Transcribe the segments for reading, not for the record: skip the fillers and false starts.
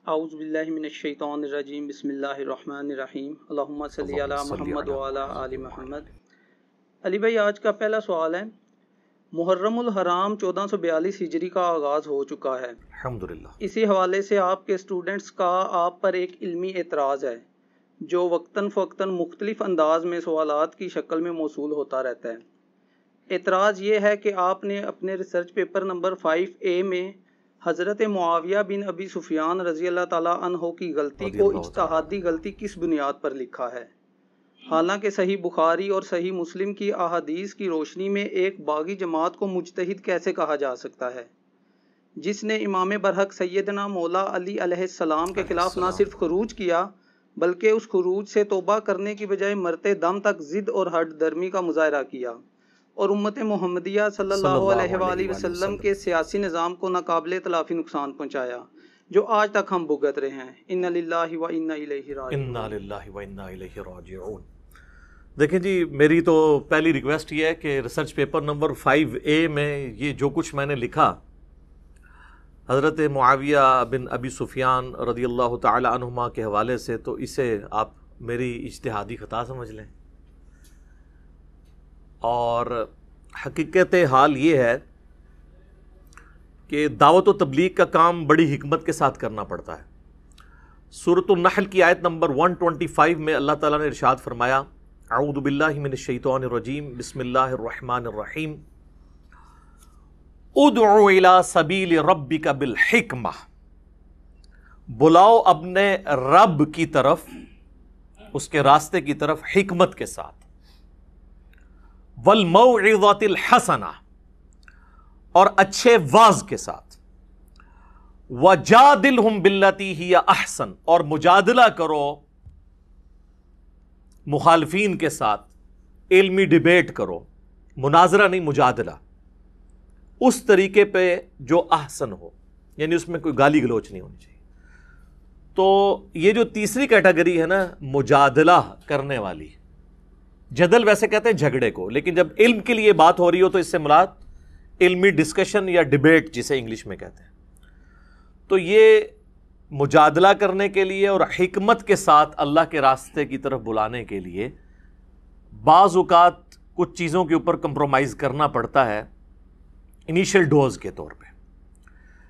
اعوذ باللہ من الشیطان الرجیم بسم اللہ الرحمن الرحیم اللہم صلی علی محمد وعلی آل محمد۔ علی بھائی، آج کا پہلا سوال ہے، محرم الحرام 1442 ہجری کا آغاز ہو چکا ہے الحمدللہ۔ اسی حوالے سے آپ کے اسٹوڈنٹس کا آپ پر ایک علمی اعتراض ہے جو وقتاً فوقتاً مختلف انداز میں سوالات کی شکل میں موصول ہوتا رہتا ہے۔ اعتراض یہ ہے کہ آپ نے اپنے ریسرچ پیپر نمبر 5A میں حضرت معاویہ بن ابی سفیان رضی اللہ تعالیٰ عنہ کی غلطی کو اجتہادی غلطی کس بنیاد پر لکھا ہے، حالانکہ صحیح بخاری اور صحیح مسلم کی احادیث کی روشنی میں ایک باغی جماعت کو مجتہد کیسے کہا جا سکتا ہے جس نے امام برحق سیدنا مولا علی علیہ السلام کے خلاف نہ صرف خروج کیا بلکہ اس خروج سے توبہ کرنے کی بجائے مرتے دم تک ضد اور ہٹ درمی کا مظاہرہ کیا اور امت محمدیہ صلی اللہ علیہ وآلہ وسلم کے سیاسی نظام کو ناقابل تلافی نقصان پہنچایا جو آج تک ہم بھگت رہے ہیں۔ انا للہ و انا الیہ راجعون۔ انا للہ و انا الیہ راجعون۔ دیکھیں جی، میری تو پہلی ریکویسٹ یہ ہے کہ ریسرچ پیپر نمبر 5A میں یہ جو کچھ میں نے لکھا حضرت معاویہ بن ابی سفیان رضی اللہ تعالی عنہما کے حوالے سے، تو اسے آپ میری اجتہادی خطا سمجھ لیں، اور حقیقت حال یہ ہے کہ دعوت و تبلیغ کا کام بڑی حکمت کے ساتھ کرنا پڑتا ہے۔ سورۃ النحل کی آیت نمبر 125 میں اللہ تعالیٰ نے ارشاد فرمایا، اعوذ باللہ من الشیطان الرجیم، بسم اللہ الرحمن الرحیم، ادعو الی سبیل ربک بالحکمہ، بلاؤ اپنے رب کی طرف، اس کے راستے کی طرف حکمت کے ساتھ، والموعظۃ الحسنہ، اور اچھے واعظ کے ساتھ، وجادلہم باللتی ہی احسن، اور مجادلہ کرو مخالفین کے ساتھ، علمی ڈیبیٹ کرو، مناظرہ نہیں، مجادلہ، اس طریقے پہ جو احسن ہو، یعنی اس میں کوئی گالی گلوچ نہیں ہونی چاہیے۔ تو یہ جو تیسری کیٹیگری ہے نا، مجادلہ کرنے والی، جدل ویسے کہتے ہیں جھگڑے کو، لیکن جب علم کے لیے بات ہو رہی ہو تو اس سے مراد علمی ڈسکشن یا ڈیبیٹ جسے انگلش میں کہتے ہیں، تو یہ مجادلہ کرنے کے لیے اور حکمت کے ساتھ اللہ کے راستے کی طرف بلانے کے لیے بعض اوقات کچھ چیزوں کے اوپر کمپرومائز کرنا پڑتا ہے انیشل ڈوز کے طور پہ،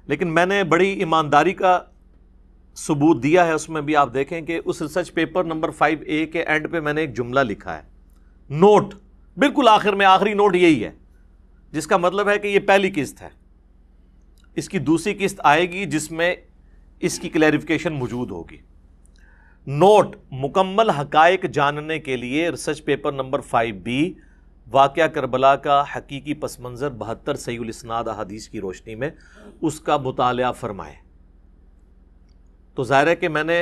لیکن میں نے بڑی ایمانداری کا ثبوت دیا ہے۔ اس میں بھی آپ دیکھیں کہ اس ریسرچ پیپر نمبر 5A کے اینڈ پہ میں نے ایک جملہ لکھا ہے، نوٹ، بالکل آخر میں آخری نوٹ یہی ہے، جس کا مطلب ہے کہ یہ پہلی قسط ہے، اس کی دوسری قسط آئے گی جس میں اس کی کلیریفیکیشن موجود ہوگی۔ نوٹ، مکمل حقائق جاننے کے لیے ریسرچ پیپر نمبر 5B، واقعہ کربلا کا حقیقی پس منظر 72 صحیح الاسناد احادیث کی روشنی میں اس کا مطالعہ فرمائیں۔ تو ظاہر ہے کہ میں نے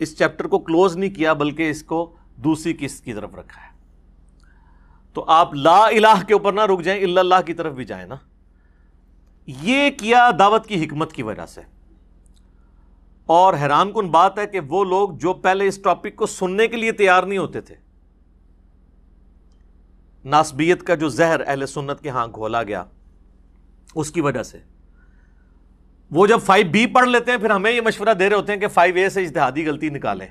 اس چیپٹر کو کلوز نہیں کیا بلکہ اس کو دوسری قسط کی طرف رکھا ہے۔ تو آپ لا الہ کے اوپر نہ رک جائیں، الا اللہ کی طرف بھی جائیں نا۔ یہ کیا دعوت کی حکمت کی وجہ سے، اور حیران کن بات ہے کہ وہ لوگ جو پہلے اس ٹاپک کو سننے کے لیے تیار نہیں ہوتے تھے، ناسبیت کا جو زہر اہل سنت کے ہاں گھولا گیا اس کی وجہ سے، وہ جب 5B پڑھ لیتے ہیں پھر ہمیں یہ مشورہ دے رہے ہوتے ہیں کہ 5A سے اجتہادی غلطی نکالیں۔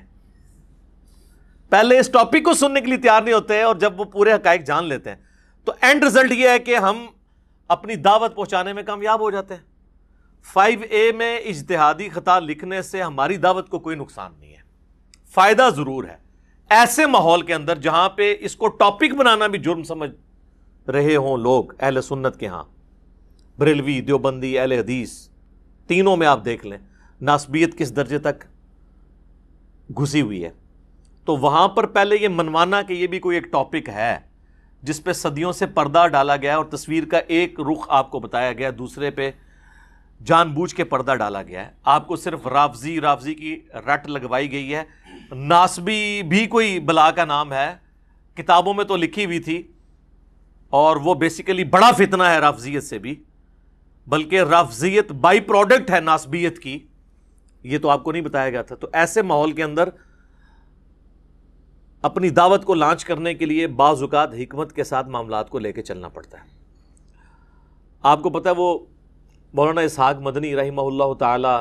پہلے اس ٹاپک کو سننے کے لیے تیار نہیں ہوتے ہیں، اور جب وہ پورے حقائق جان لیتے ہیں تو اینڈ رزلٹ یہ ہے کہ ہم اپنی دعوت پہنچانے میں کامیاب ہو جاتے ہیں۔ 5A میں اجتہادی خطا لکھنے سے ہماری دعوت کو کوئی نقصان نہیں ہے، فائدہ ضرور ہے ایسے ماحول کے اندر جہاں پہ اس کو ٹاپک بنانا بھی جرم سمجھ رہے ہوں لوگ اہل سنت کے ہاں، بریلوی، دیوبندی، اہل حدیث، تینوں میں آپ دیکھ لیں ناسبیت کس درجے تک گھسی ہوئی ہے۔ تو وہاں پر پہلے یہ منوانا کہ یہ بھی کوئی ایک ٹاپک ہے جس پہ صدیوں سے پردہ ڈالا گیا اور تصویر کا ایک رخ آپ کو بتایا گیا، دوسرے پہ جان بوجھ کے پردہ ڈالا گیا ہے، آپ کو صرف رافضی کی رٹ لگوائی گئی ہے۔ ناسبی بھی کوئی بلا کا نام ہے، کتابوں میں تو لکھی ہوئی تھی، اور وہ بیسیکلی بڑا فتنہ ہے رافضیت سے بھی، بلکہ رافضیت بائی پروڈکٹ ہے ناسبیت کی، یہ تو آپ کو نہیں بتایا گیا تھا۔ تو ایسے ماحول کے اندر اپنی دعوت کو لانچ کرنے کے لیے بعض اوقات حکمت کے ساتھ معاملات کو لے کے چلنا پڑتا ہے۔ آپ کو پتہ ہے وہ مولانا اسحاق مدنی رحمہ اللہ تعالی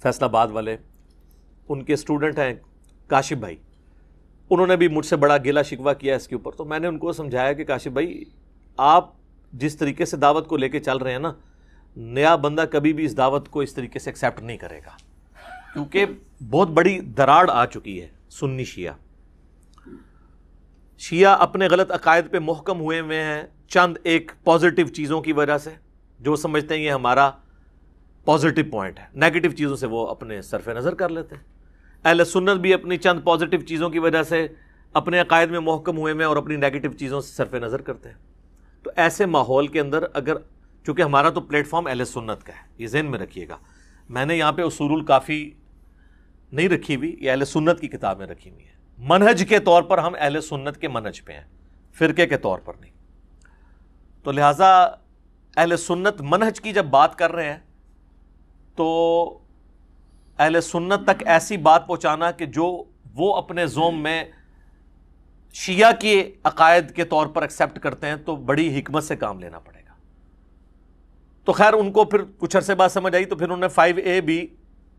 فیصل آباد والے، ان کے اسٹوڈنٹ ہیں کاشف بھائی، انہوں نے بھی مجھ سے بڑا گلا شکوہ کیا اس کے اوپر. تو میں نے ان کو سمجھایا کہ کاشف بھائی آپ جس طریقے سے دعوت کو لے کے چل رہے ہیں نا، نیا بندہ کبھی بھی اس دعوت کو اس طریقے سے ایکسیپٹ نہیں کرے گا، کیونکہ بہت بڑی دراڑ آ چکی ہے. سنی شیعہ اپنے غلط عقائد پہ محکم ہوئے ہیں چند ایک پازیٹیو چیزوں کی وجہ سے، جو سمجھتے ہیں یہ ہمارا پازیٹیو پوائنٹ ہے، نیگیٹو چیزوں سے وہ اپنے صرف نظر کر لیتے ہیں. اہل سنت بھی اپنی چند پازیٹیو چیزوں کی وجہ سے اپنے عقائد میں محکم ہوئے ہیں اور اپنی نیگیٹو چیزوں سے صرف نظر کرتے ہیں. تو ایسے ماحول کے اندر اگر، چونکہ ہمارا تو پلیٹ فارم اہل سنت کا ہے، یہ ذہن میں رکھیے گا. میں نے یہاں پہ اصول الکافی نہیں رکھی ہوئی، یہ اہل سنت کی کتابیں رکھی ہوئی ہیں. منہج کے طور پر ہم اہل سنت کے منہج پہ ہیں، فرقے کے طور پر نہیں. تو لہٰذا اہل سنت منہج کی جب بات کر رہے ہیں تو اہل سنت تک ایسی بات پہنچانا کہ جو وہ اپنے زوم میں شیعہ کے عقائد کے طور پر ایکسیپٹ کرتے ہیں، تو بڑی حکمت سے کام لینا پڑے گا. تو خیر ان کو پھر کچھ عرصے بعد سمجھ آئی، تو پھر انہوں نے 5A بھی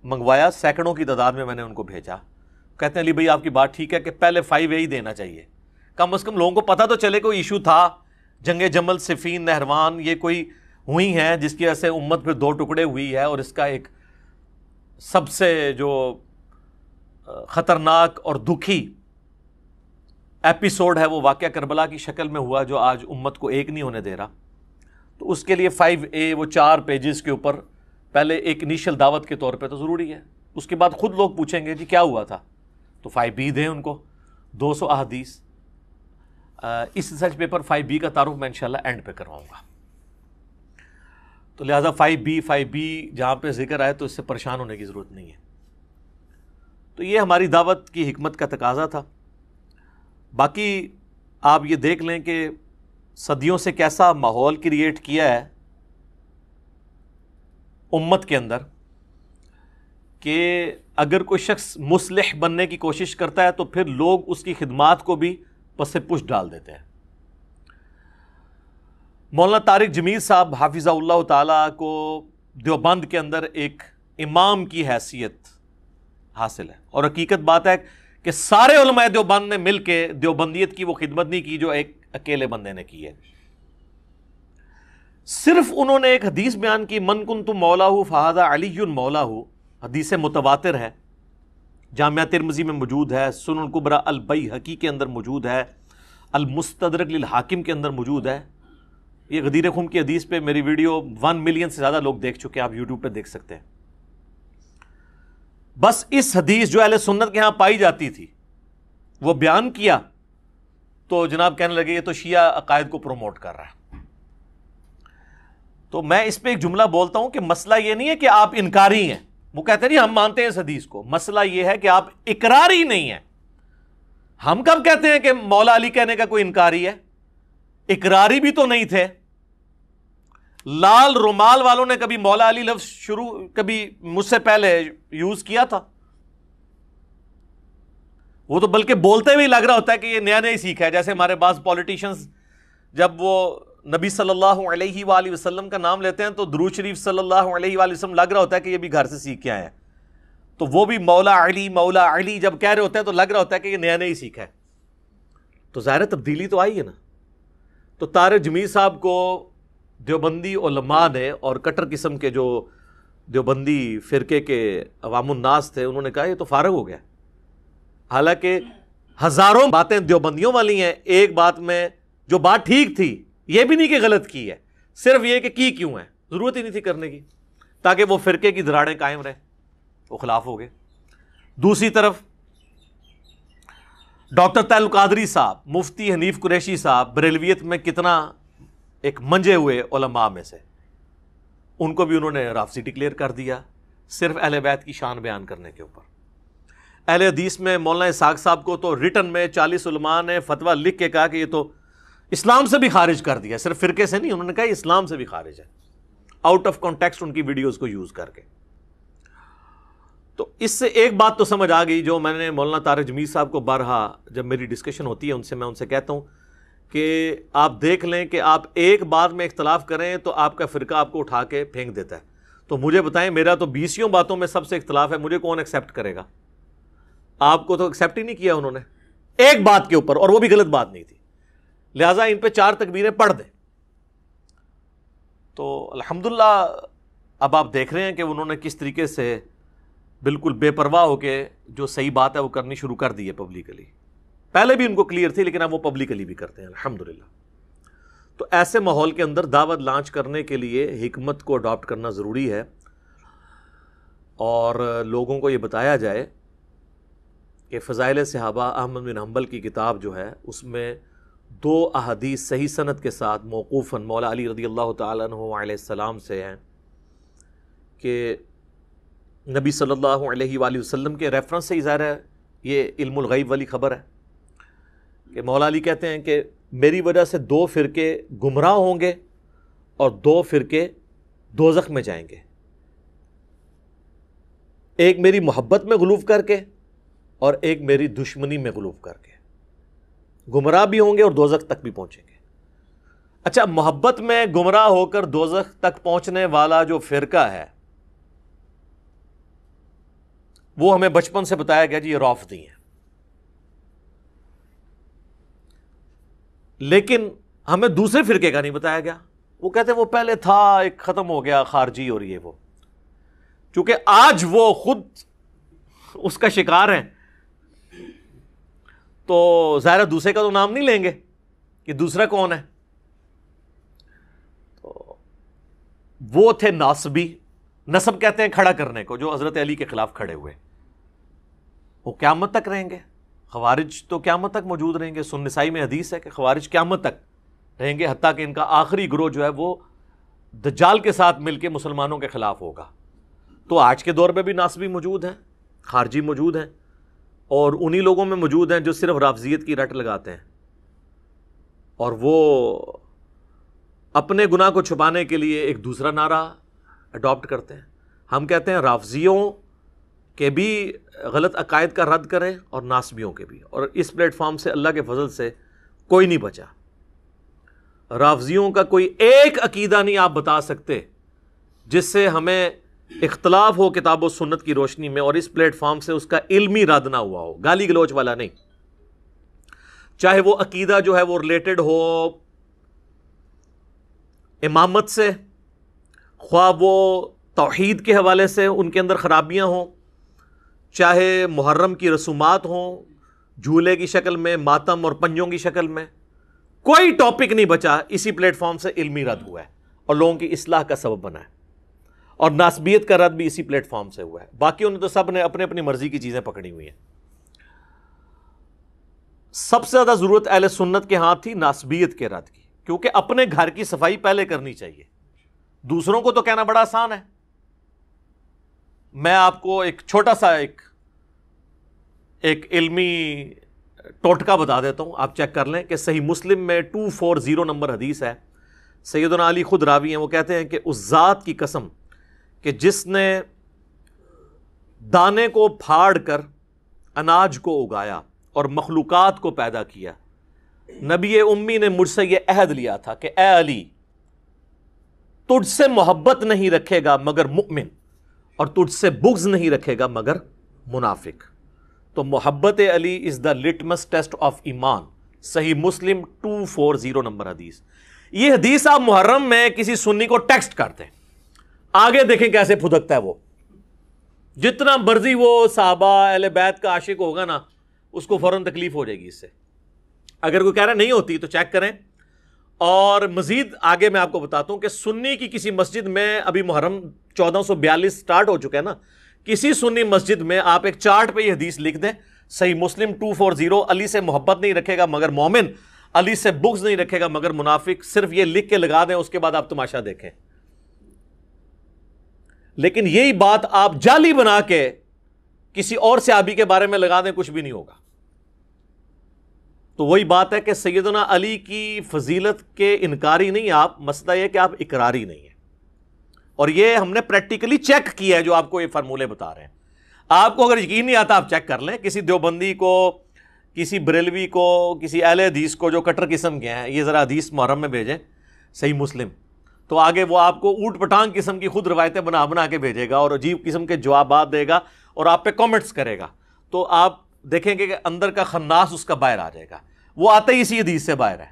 منگوایا، سینکڑوں کی تعداد میں نے ان کو بھیجا. کہتے ہیں علی بھائی آپ کی بات ٹھیک ہے کہ پہلے 5A ہی دینا چاہیے، کم از کم لوگوں کو پتہ تو چلے کوئی ایشو تھا، جنگ جمل، صفین، نہروان، یہ کوئی ہوئی ہیں جس کی وجہ سے امت پھر 2 ٹکڑے ہوئی ہے. اور اس کا ایک سب سے جو خطرناک اور دکھی ایپیسوڈ ہے وہ واقعہ کربلا کی شکل میں ہوا، جو آج امت کو ایک نہیں ہونے دے رہا. تو اس کے لیے 5A وہ 4 پیجز کے اوپر پہلے ایک انیشل دعوت کے طور پہ تو ضروری ہے. اس کے بعد خود لوگ پوچھیں گے جی کیا ہوا تھا، تو 5B دیں ان کو 200 احادیث. اس ریسرچ پیپر 5B کا تعارف میں انشاءاللہ اینڈ پہ کرواؤں گا. تو لہٰذا 5B جہاں پہ ذکر آئے تو اس سے پریشان ہونے کی ضرورت نہیں ہے. تو یہ ہماری دعوت کی حکمت کا تقاضا تھا. باقی آپ یہ دیکھ لیں کہ صدیوں سے کیسا ماحول کریٹ کیا ہے امت کے اندر کہ اگر کوئی شخص مصلح بننے کی کوشش کرتا ہے تو پھر لوگ اس کی خدمات کو بھی پس پش ڈال دیتے ہیں. مولانا طارق جمیل صاحب حافظہ اللہ تعالیٰ کو دیوبند کے اندر ایک امام کی حیثیت حاصل ہے، اور حقیقت بات ہے کہ سارے علماء دیوبند نے مل کے دیوبندیت کی وہ خدمت نہیں کی جو ایک اکیلے بندے نے کی ہے. صرف انہوں نے ایک حدیث بیان کی، من کنت مولاہ فہذا علی مولاہ، حدیث متواتر ہے، جامعہ ترمذی میں موجود ہے، سنن الکبریٰ البیہقی کے اندر موجود ہے، المستدرک للحاکم کے اندر موجود ہے. یہ غدیر خم کی حدیث پہ میری ویڈیو 1 ملین سے زیادہ لوگ دیکھ چکے ہیں، آپ یوٹیوب پہ دیکھ سکتے ہیں. بس اس حدیث جو اہل سنت کے ہاں پائی جاتی تھی وہ بیان کیا تو جناب کہنے لگے یہ تو شیعہ عقائد کو پروموٹ کر رہا ہے. تو میں اس پہ ایک جملہ بولتا ہوں کہ مسئلہ یہ نہیں ہے کہ آپ انکاری ہیں، وہ کہتے ہیں نہیں ہم مانتے ہیں اس حدیث کو، مسئلہ یہ ہے کہ آپ اقراری نہیں ہیں. ہم کب کہتے ہیں کہ مولا علی کہنے کا کوئی انکاری ہے؟ اقراری بھی تو نہیں تھے. لال رومال والوں نے کبھی مولا علی لفظ کبھی مجھ سے پہلے یوز کیا تھا؟ وہ تو بلکہ بولتے ہوئے لگ رہا ہوتا ہے کہ یہ نیا نیا ہی سیکھا ہے. جیسے ہمارے بعض پولیٹیشنز جب وہ نبی صلی اللہ علیہ وآلہ وسلم کا نام لیتے ہیں تو درود شریف صلی اللہ علیہ وآلہ وسلم لگ رہا ہوتا ہے کہ یہ بھی گھر سے سیکھ کے آئے ہیں. تو وہ بھی مولا علی جب کہہ رہے ہوتے ہیں تو لگ رہا ہوتا ہے کہ یہ نیا نیا ہی سیکھا ہے. تو ظاہر تبدیلی تو آئی ہے نا. تو طارق جمیل صاحب کو دیوبندی علماء نے اور کٹر قسم کے جو دیوبندی فرقے کے عوام الناس تھے انہوں نے کہا یہ تو فارغ ہو گیا. حالانکہ ہزاروں باتیں دیوبندیوں والی ہیں، ایک بات میں جو بات ٹھیک تھی یہ بھی نہیں کہ غلط کی ہے، صرف یہ کہ کی کیوں ہے، ضرورت ہی نہیں تھی کرنے کی تاکہ وہ فرقے کی دراڑیں قائم رہیں، وہ خلاف ہو گئے. دوسری طرف ڈاکٹر طاہر القادری صاحب، مفتی حنیف قریشی صاحب بریلویت میں کتنا ایک منجے ہوئے علماء میں سے، ان کو بھی انہوں نے رافضی ڈکلیئر کر دیا صرف اہل بیت کی شان بیان کرنے کے اوپر. اہل حدیث میں مولانا اسحاق صاحب کو تو ریٹن میں 40 علماء نے فتویٰ لکھ کے کہا کہ یہ تو اسلام سے بھی خارج کر دیا، صرف فرقے سے نہیں، انہوں نے کہا یہ اسلام سے بھی خارج ہے، آؤٹ آف کانٹیکسٹ ان کی ویڈیوز کو یوز کر کے. تو اس سے ایک بات تو سمجھ آ گئی جو میں نے مولانا طارق جمیل صاحب کو بارہا جب میری ڈسکشن ہوتی ہے ان سے، میں ان سے کہتا ہوں کہ آپ دیکھ لیں کہ آپ ایک بات میں اختلاف کریں تو آپ کا فرقہ آپ کو اٹھا کے پھینک دیتا ہے. تو مجھے بتائیں، میرا تو 20 باتوں میں سب سے اختلاف ہے، مجھے کون ایکسیپٹ کرے گا؟ آپ کو تو ایکسیپٹ ہی نہیں کیا انہوں نے ایک بات کے اوپر، اور وہ بھی غلط بات نہیں تھی، لہٰذا ان پہ 4 تکبیریں پڑھ دیں۔ تو الحمدللہ اب آپ دیکھ رہے ہیں کہ انہوں نے کس طریقے سے بالکل بے پرواہ ہو کے جو صحیح بات ہے وہ کرنی شروع کر دی ہے پبلکلی۔ پہلے بھی ان کو کلیئر تھی، لیکن اب وہ پبلکلی بھی کرتے ہیں الحمدللہ۔ تو ایسے ماحول کے اندر دعوت لانچ کرنے کے لیے حکمت کو اڈاپٹ کرنا ضروری ہے، اور لوگوں کو یہ بتایا جائے کہ فضائل صحابہ احمد بن حنبل کی کتاب جو ہے اس میں 2 احادیث صحیح سند کے ساتھ موقوفاً مولا علی رضی اللہ تعالیٰ عنہ علیہ السلام سے ہیں کہ نبی صلی اللہ علیہ وآلہ وسلم کے ریفرنس سے ہی ظاہر ہے یہ علم الغیب والی خبر ہے کہ مولا علی کہتے ہیں کہ میری وجہ سے 2 فرقے گمراہ ہوں گے اور 2 فرقے دوزخ میں جائیں گے، ایک میری محبت میں غلوف کر کے اور ایک میری دشمنی میں غلوف کر کے، گمراہ بھی ہوں گے اور دوزخ تک بھی پہنچیں گے۔ اچھا، محبت میں گمراہ ہو کر دوزخ تک پہنچنے والا جو فرقہ ہے وہ ہمیں بچپن سے بتایا گیا جی یہ رافضی ہیں، لیکن ہمیں دوسرے فرقے کا نہیں بتایا گیا۔ وہ کہتے ہیں وہ پہلے تھا، ایک ختم ہو گیا، خارجی، اور یہ وہ، چونکہ آج وہ خود اس کا شکار ہیں تو ظاہر دوسرے کا تو نام نہیں لیں گے کہ دوسرا کون ہے۔ تو وہ تھے ناصبی، نسب کہتے ہیں کھڑا کرنے کو، جو حضرت علی کے خلاف کھڑے ہوئے، وہ قیامت تک رہیں گے۔ خوارج تو قیامت تک موجود رہیں گے، سنن نسائی میں حدیث ہے کہ خوارج قیامت تک رہیں گے، حتیٰ کہ ان کا آخری گروہ جو ہے وہ دجال کے ساتھ مل کے مسلمانوں کے خلاف ہوگا۔ تو آج کے دور میں بھی ناصبی موجود ہیں، خارجی موجود ہیں، اور انہی لوگوں میں موجود ہیں جو صرف رافضیت کی رٹ لگاتے ہیں، اور وہ اپنے گناہ کو چھپانے کے لیے ایک دوسرا نعرہ اڈاپٹ کرتے ہیں۔ ہم کہتے ہیں رافضیوں کے بھی غلط عقائد کا رد کریں اور ناصبیوں کے بھی، اور اس پلیٹ فارم سے اللہ کے فضل سے کوئی نہیں بچا۔ رافضیوں کا کوئی ایک عقیدہ نہیں آپ بتا سکتے جس سے ہمیں اختلاف ہو کتاب و سنت کی روشنی میں، اور اس پلیٹ فارم سے اس کا علمی رد نہ ہوا ہو، گالی گلوچ والا نہیں، چاہے وہ عقیدہ جو ہے وہ ریلیٹڈ ہو امامت سے، خواہ وہ توحید کے حوالے سے ان کے اندر خرابیاں ہوں، چاہے محرم کی رسومات ہوں، جھولے کی شکل میں، ماتم اور پنجوں کی شکل میں، کوئی ٹاپک نہیں بچا، اسی پلیٹ فارم سے علمی رد ہوا ہے اور لوگوں کی اصلاح کا سبب بنا ہے، اور ناسبیت کا رد بھی اسی پلیٹ فارم سے ہوا ہے۔ باقیوں نے تو سب نے اپنے اپنی مرضی کی چیزیں پکڑی ہوئی ہیں۔ سب سے زیادہ ضرورت اہل سنت کے ہاتھ تھی ناسبیت کے رد کی، کیونکہ اپنے گھر کی صفائی پہلے کرنی چاہیے، دوسروں کو تو کہنا بڑا آسان ہے۔ میں آپ کو ایک چھوٹا سا ایک علمی ٹوٹکا بتا دیتا ہوں، آپ چیک کر لیں کہ صحیح مسلم میں 240 نمبر حدیث ہے، سیدنا علی خود راوی ہیں، وہ کہتے ہیں کہ اس ذات کی قسم کہ جس نے دانے کو پھاڑ کر اناج کو اگایا اور مخلوقات کو پیدا کیا، نبی امی نے مجھ سے یہ عہد لیا تھا کہ اے علی، تجھ سے محبت نہیں رکھے گا مگر مؤمن، اور تجھ سے بغض نہیں رکھے گا مگر منافق۔ تو محبت علی از دا لٹمس ٹیسٹ آف ایمان، صحیح مسلم 240 نمبر حدیث۔ یہ حدیث آپ محرم میں کسی سنی کو ٹیکسٹ کرتے ہیں، آگے دیکھیں کیسے پھدکتا ہے وہ، جتنا مرضی وہ صحابہ اہل بیت کا عاشق ہوگا نا، اس کو فوراً تکلیف ہو جائے گی اس سے۔ اگر کوئی کہہ رہا نہیں ہوتی تو چیک کریں۔ اور مزید آگے میں آپ کو بتاتا ہوں کہ سنی کی کسی مسجد میں، ابھی محرم 1442 سٹارٹ ہو چکا ہے نا، کسی سنی مسجد میں آپ ایک چارٹ پہ یہ حدیث لکھ دیں، صحیح مسلم 240، علی سے محبت نہیں رکھے گا مگر مومن، علی سے بغض نہیں رکھے گا مگر منافق، صرف یہ لکھ کے لگا دیں، اس کے بعد آپ تماشا دیکھیں۔ لیکن یہی بات آپ جعلی بنا کے کسی اور صحابی کے بارے میں لگا دیں، کچھ بھی نہیں ہوگا۔ تو وہی بات ہے کہ سیدنا علی کی فضیلت کے انکاری نہیں آپ، مسئلہ یہ کہ آپ اقراری نہیں ہیں، اور یہ ہم نے پریکٹیکلی چیک کیا ہے جو آپ کو یہ فارمولے بتا رہے ہیں۔ آپ کو اگر یقین نہیں آتا آپ چیک کر لیں، کسی دیوبندی کو، کسی بریلوی کو، کسی اہل حدیث کو جو کٹر قسم کے ہیں، یہ ذرا حدیث محرم میں بھیجیں صحیح مسلم، تو آگے وہ آپ کو اوٹ پٹانگ قسم کی خود روایتیں بنا بنا کے بھیجے گا اور عجیب قسم کے جوابات دے گا اور آپ پہ کامنٹس کرے گا. تو آپ دیکھیں گے کہ اندر کا خناس اس کا باہر آ جائے گا. وہ آتے ہی اسی حدیث سے باہر ہے.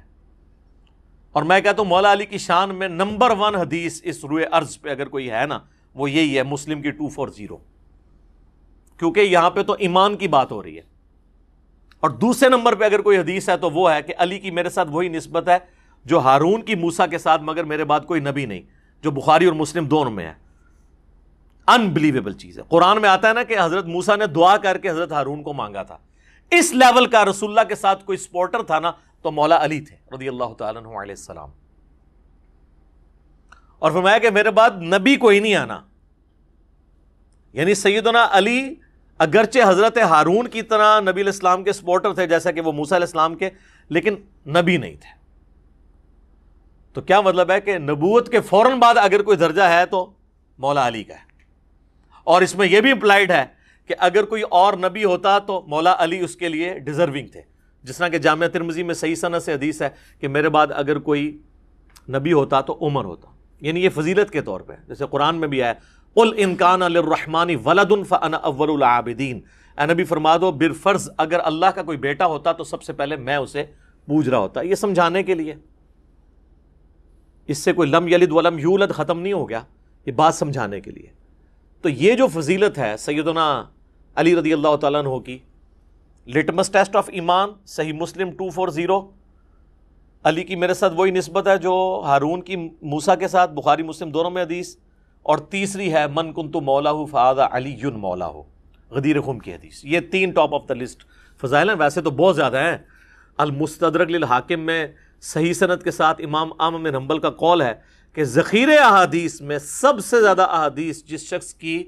اور میں کہتا ہوں مولا علی کی شان میں نمبر 1 حدیث اس روئے ارض پہ اگر کوئی ہے نا وہ یہی ہے، مسلم کی 240. کیونکہ یہاں پہ تو ایمان کی بات ہو رہی ہے. اور دوسرے نمبر پہ اگر کوئی حدیث ہے تو وہ ہے کہ علی کی میرے ساتھ وہی نسبت ہے جو ہارون کی موسیٰ کے ساتھ، مگر میرے بعد کوئی نبی نہیں، جو بخاری اور مسلم دونوں میں ہے. انبلیویبل چیز ہے. قرآن میں آتا ہے نا کہ حضرت موسیٰ نے دعا کر کے حضرت ہارون کو مانگا تھا. اس لیول کا رسول اللہ کے ساتھ کوئی سپورٹر تھا نا تو مولا علی تھے رضی اللہ تعالیٰ عنہ علیہ السلام. اور فرمایا کہ میرے بعد نبی کوئی نہیں آنا. یعنی سیدنا علی اگرچہ حضرت ہارون کی طرح نبی علیہ السلام کے سپورٹر تھے جیسا کہ وہ موسیٰ علیہ السلام کے، لیکن نبی نہیں تھے. تو کیا مطلب ہے کہ نبوت کے فوراً بعد اگر کوئی درجہ ہے تو مولا علی کا ہے. اور اس میں یہ بھی امپلائڈ ہے کہ اگر کوئی اور نبی ہوتا تو مولا علی اس کے لیے ڈیزرونگ تھے. جس طرح کہ جامعہ ترمذی میں صحیح سند سے حدیث ہے کہ میرے بعد اگر کوئی نبی ہوتا تو عمر ہوتا. یعنی یہ فضیلت کے طور پہ، جیسے قرآن میں بھی ہے قل ان کان للرحمن ولد فانا اول العابدین. اے نبی فرما دو بالفرض اگر اللہ کا کوئی بیٹا ہوتا تو سب سے پہلے میں اسے پوج رہا ہوتا. یہ سمجھانے کے لیے، اس سے کوئی لم یلد ولم یولد ختم نہیں ہو گیا، یہ بات سمجھانے کے لیے. تو یہ جو فضیلت ہے سیدنا علی رضی اللہ تعالیٰ عنہ کی، لٹمس ٹیسٹ آف ایمان صحیح مسلم 240. علی کی میرے ساتھ وہی نسبت ہے جو ہارون کی موسیٰ کے ساتھ، بخاری مسلم دونوں میں حدیث. اور تیسری ہے من کنت مولاہ فہذا علی مولاہ، غدیر خم کی حدیث. یہ 3 ٹاپ آف دا لسٹ فضائل ہیں. ویسے تو بہت زیادہ ہیں. المستدرک للحاکم میں صحیح سند کے ساتھ امام احمد بن حنبل کا قول ہے کہ ذخیرے احادیث میں سب سے زیادہ احادیث جس شخص کی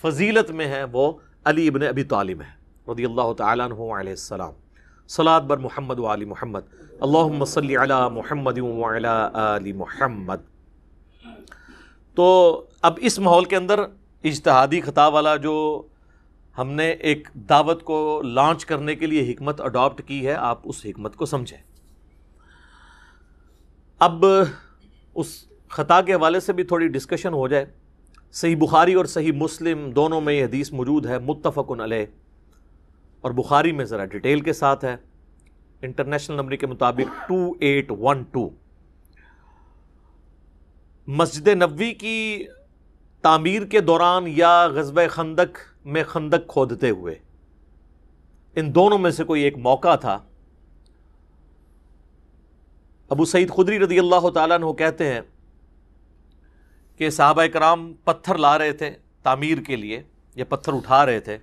فضیلت میں ہے وہ علی ابن ابی طالب ہے رضی اللہ تعالیٰ عنہ علیہ السلام. صلاۃ بر محمد و آل محمد، اللہم صلی علی محمد و علی آل محمد. تو اب اس ماحول کے اندر اجتہادی خطاب والا جو ہم نے ایک دعوت کو لانچ کرنے کے لیے حکمت اڈاپٹ کی ہے، آپ اس حکمت کو سمجھیں. اب اس خطا کے حوالے سے بھی تھوڑی ڈسکشن ہو جائے. صحیح بخاری اور صحیح مسلم دونوں میں یہ حدیث موجود ہے متفق علیہ، اور بخاری میں ذرا ڈیٹیل کے ساتھ ہے. انٹرنیشنل نمبر کے مطابق 2812. مسجد نبوی کی تعمیر کے دوران یا غزوہ خندق میں خندق کھودتے ہوئے، ان دونوں میں سے کوئی ایک موقع تھا. ابو سعید خدری رضی اللہ تعالیٰ عنہ کہتے ہیں کہ صحابہ کرام پتھر لا رہے تھے تعمیر کے لیے، یا پتھر اٹھا رہے تھے.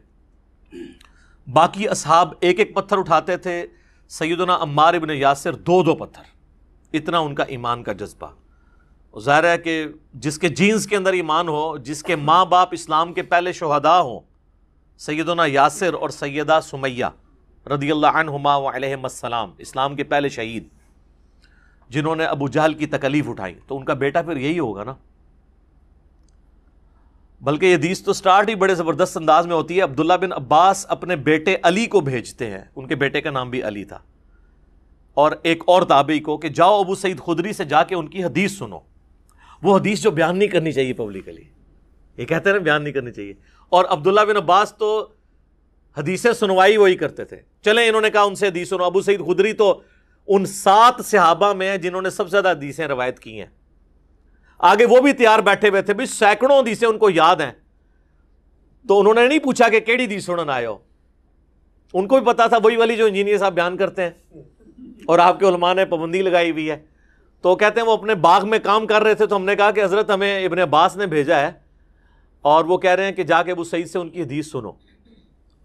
باقی اصحاب ایک ایک پتھر اٹھاتے تھے، سیدنا عمار ابن یاسر 2 پتھر. اتنا ان کا ایمان کا جذبہ. ظاہر ہے کہ جس کے جینز کے اندر ایمان ہو، جس کے ماں باپ اسلام کے پہلے شہداء ہوں، سیدنا یاسر اور سیدہ سمیہ رضی اللہ عنہما وعلیہم السلام، اسلام کے پہلے شہید جنہوں نے ابو جہل کی تکلیف اٹھائی، تو ان کا بیٹا پھر یہی ہوگا نا. بلکہ یہ حدیث تو سٹارٹ ہی بڑے زبردست انداز میں ہوتی ہے. عبداللہ بن عباس اپنے بیٹے علی کو بھیجتے ہیں، ان کے بیٹے کا نام بھی علی تھا، اور ایک اور تابعی کو کہ جاؤ ابو سعید خدری سے جا کے ان کی حدیث سنو. وہ حدیث جو بیان نہیں کرنی چاہیے پبلکلی، یہ کہتے ہیں نا بیان نہیں کرنی چاہیے. اور عبداللہ بن عباس تو حدیثیں سنوائی وہی کرتے تھے. چلیں انہوں نے کہا ان سے حدیث سنو. ابو سعید خدری تو ان 7 صحابہ میں ہیں جنہوں نے سب سے زیادہ حدیثیں روایت کی ہیں. آگے وہ بھی تیار بیٹھے ہوئے تھے بھی، سینکڑوں حدیثیں ان کو یاد ہیں. تو انہوں نے نہیں پوچھا کہ کیڑی حدیث سنن آئے ہو، ان کو بھی پتا تھا وہی والی جو انجینئر صاحب بیان کرتے ہیں، اور آپ کے علماء نے پابندی لگائی ہوئی ہے. تو کہتے ہیں وہ اپنے باغ میں کام کر رہے تھے، تو ہم نے کہا کہ حضرت ہمیں ابن عباس نے بھیجا ہے، اور وہ کہہ رہے ہیں کہ جا کے ابو سعید سے ان کی حدیث سنو.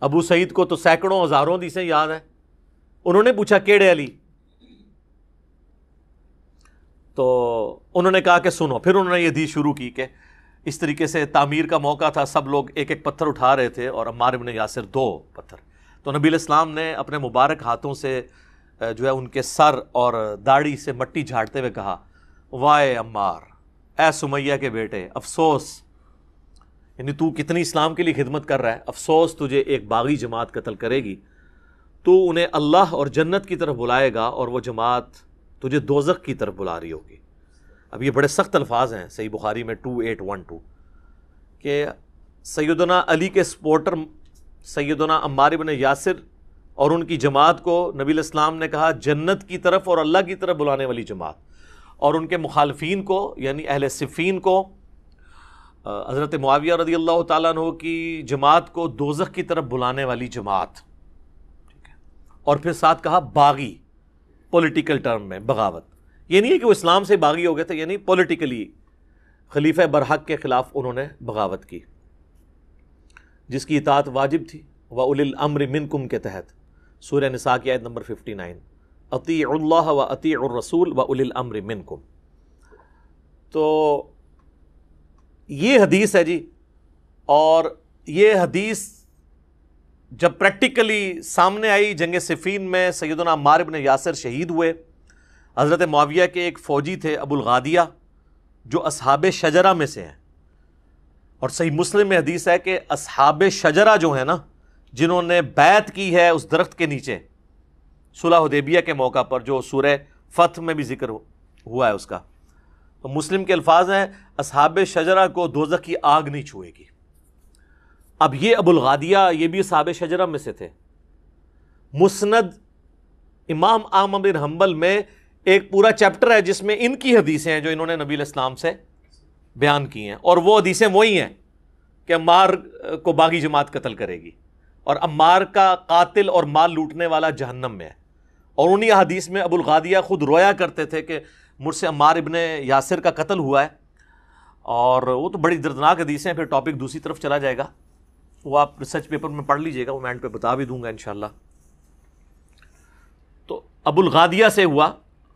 ابو سعید کو تو سینکڑوں ہزاروں حدیثیں یاد ہیں. انہوں نے پوچھا کیڑے علی، تو انہوں نے کہا کہ سنو. پھر انہوں نے یہ حدیث شروع کی کہ اس طریقے سے تعمیر کا موقع تھا، سب لوگ ایک ایک پتھر اٹھا رہے تھے اور عمار بن یاسر 2 پتھر. تو نبی علیہ السلام نے اپنے مبارک ہاتھوں سے جو ہے ان کے سر اور داڑھی سے مٹی جھاڑتے ہوئے کہا، وائے عمار، اے سمیہ کے بیٹے، افسوس، یعنی تو کتنی اسلام کے لیے خدمت کر رہا ہے، افسوس تجھے ایک باغی جماعت قتل کرے گی. تو انہیں اللہ اور جنت کی طرف بلائے گا، اور وہ جماعت تجھے دوزخ کی طرف بلا رہی ہوگی. اب یہ بڑے سخت الفاظ ہیں صحیح بخاری میں 2812 کہ سیدنا علی کے سپورٹر سیدنا عمار بن یاسر اور ان کی جماعت کو نبی علیہ السلام نے کہا جنت کی طرف اور اللہ کی طرف بلانے والی جماعت، اور ان کے مخالفین کو یعنی اہل صفین کو، حضرت معاویہ رضی اللہ تعالیٰ عنہ کی جماعت کو دوزخ کی طرف بلانے والی جماعت، ٹھیک ہے، اور پھر ساتھ کہا باغی، پولیٹیکل ٹرم میں بغاوت، یہ نہیں ہے کہ وہ اسلام سے باغی ہو گئے تھے، یعنی پولیٹیکلی خلیفہ برحق کے خلاف انہوں نے بغاوت کی، جس کی اطاعت واجب تھی وَأُولِي الْأَمْرِ مِنْكُمْ کے تحت، سورہ نساء کی آیت نمبر 59، اطیعوا اللہ واطیعوا الرسول وَأُولِي الْأَمْرِ مِنْكُمْ۔ تو یہ حدیث ہے جی، اور یہ حدیث جب پریکٹیکلی سامنے آئی جنگ صفین میں سیدنا عمار بن یاسر شہید ہوئے، حضرت معاویہ کے ایک فوجی تھے ابو الغادیہ جو اصحاب شجرہ میں سے ہیں، اور صحیح مسلم میں حدیث ہے کہ اصحاب شجرہ جو ہیں نا، جنہوں نے بیعت کی ہے اس درخت کے نیچے صلح حدیبیہ کے موقع پر، جو سورہ فتح میں بھی ذکر ہوا ہے اس کا، تو مسلم کے الفاظ ہیں اصحاب شجرہ کو دوزخ کی آگ نہیں چھوئے گی۔ اب یہ ابو الغادیہ یہ بھی اصحاب شجرہ میں سے تھے۔ مسند امام احمد بن حنبل میں ایک پورا چیپٹر ہے جس میں ان کی حدیثیں ہیں جو انہوں نے نبی علیہ السلام سے بیان کی ہیں، اور وہ حدیثیں وہی ہیں کہ عمار کو باغی جماعت قتل کرے گی، اور عمار کا قاتل اور مال لوٹنے والا جہنم میں ہے، اور انہی حدیث میں ابو الغادیہ خود رویا کرتے تھے کہ مجھ سے عمار ابن یاسر کا قتل ہوا ہے، اور وہ تو بڑی دردناک حدیثیں ہیں، پھر ٹاپک دوسری طرف چلا جائے گا، وہ آپ ریسرچ پیپر میں پڑھ لیجئے گا، وہ میں اینڈ پہ بتا بھی دوں گا انشاءاللہ۔ تو ابو الغادیہ سے ہوا،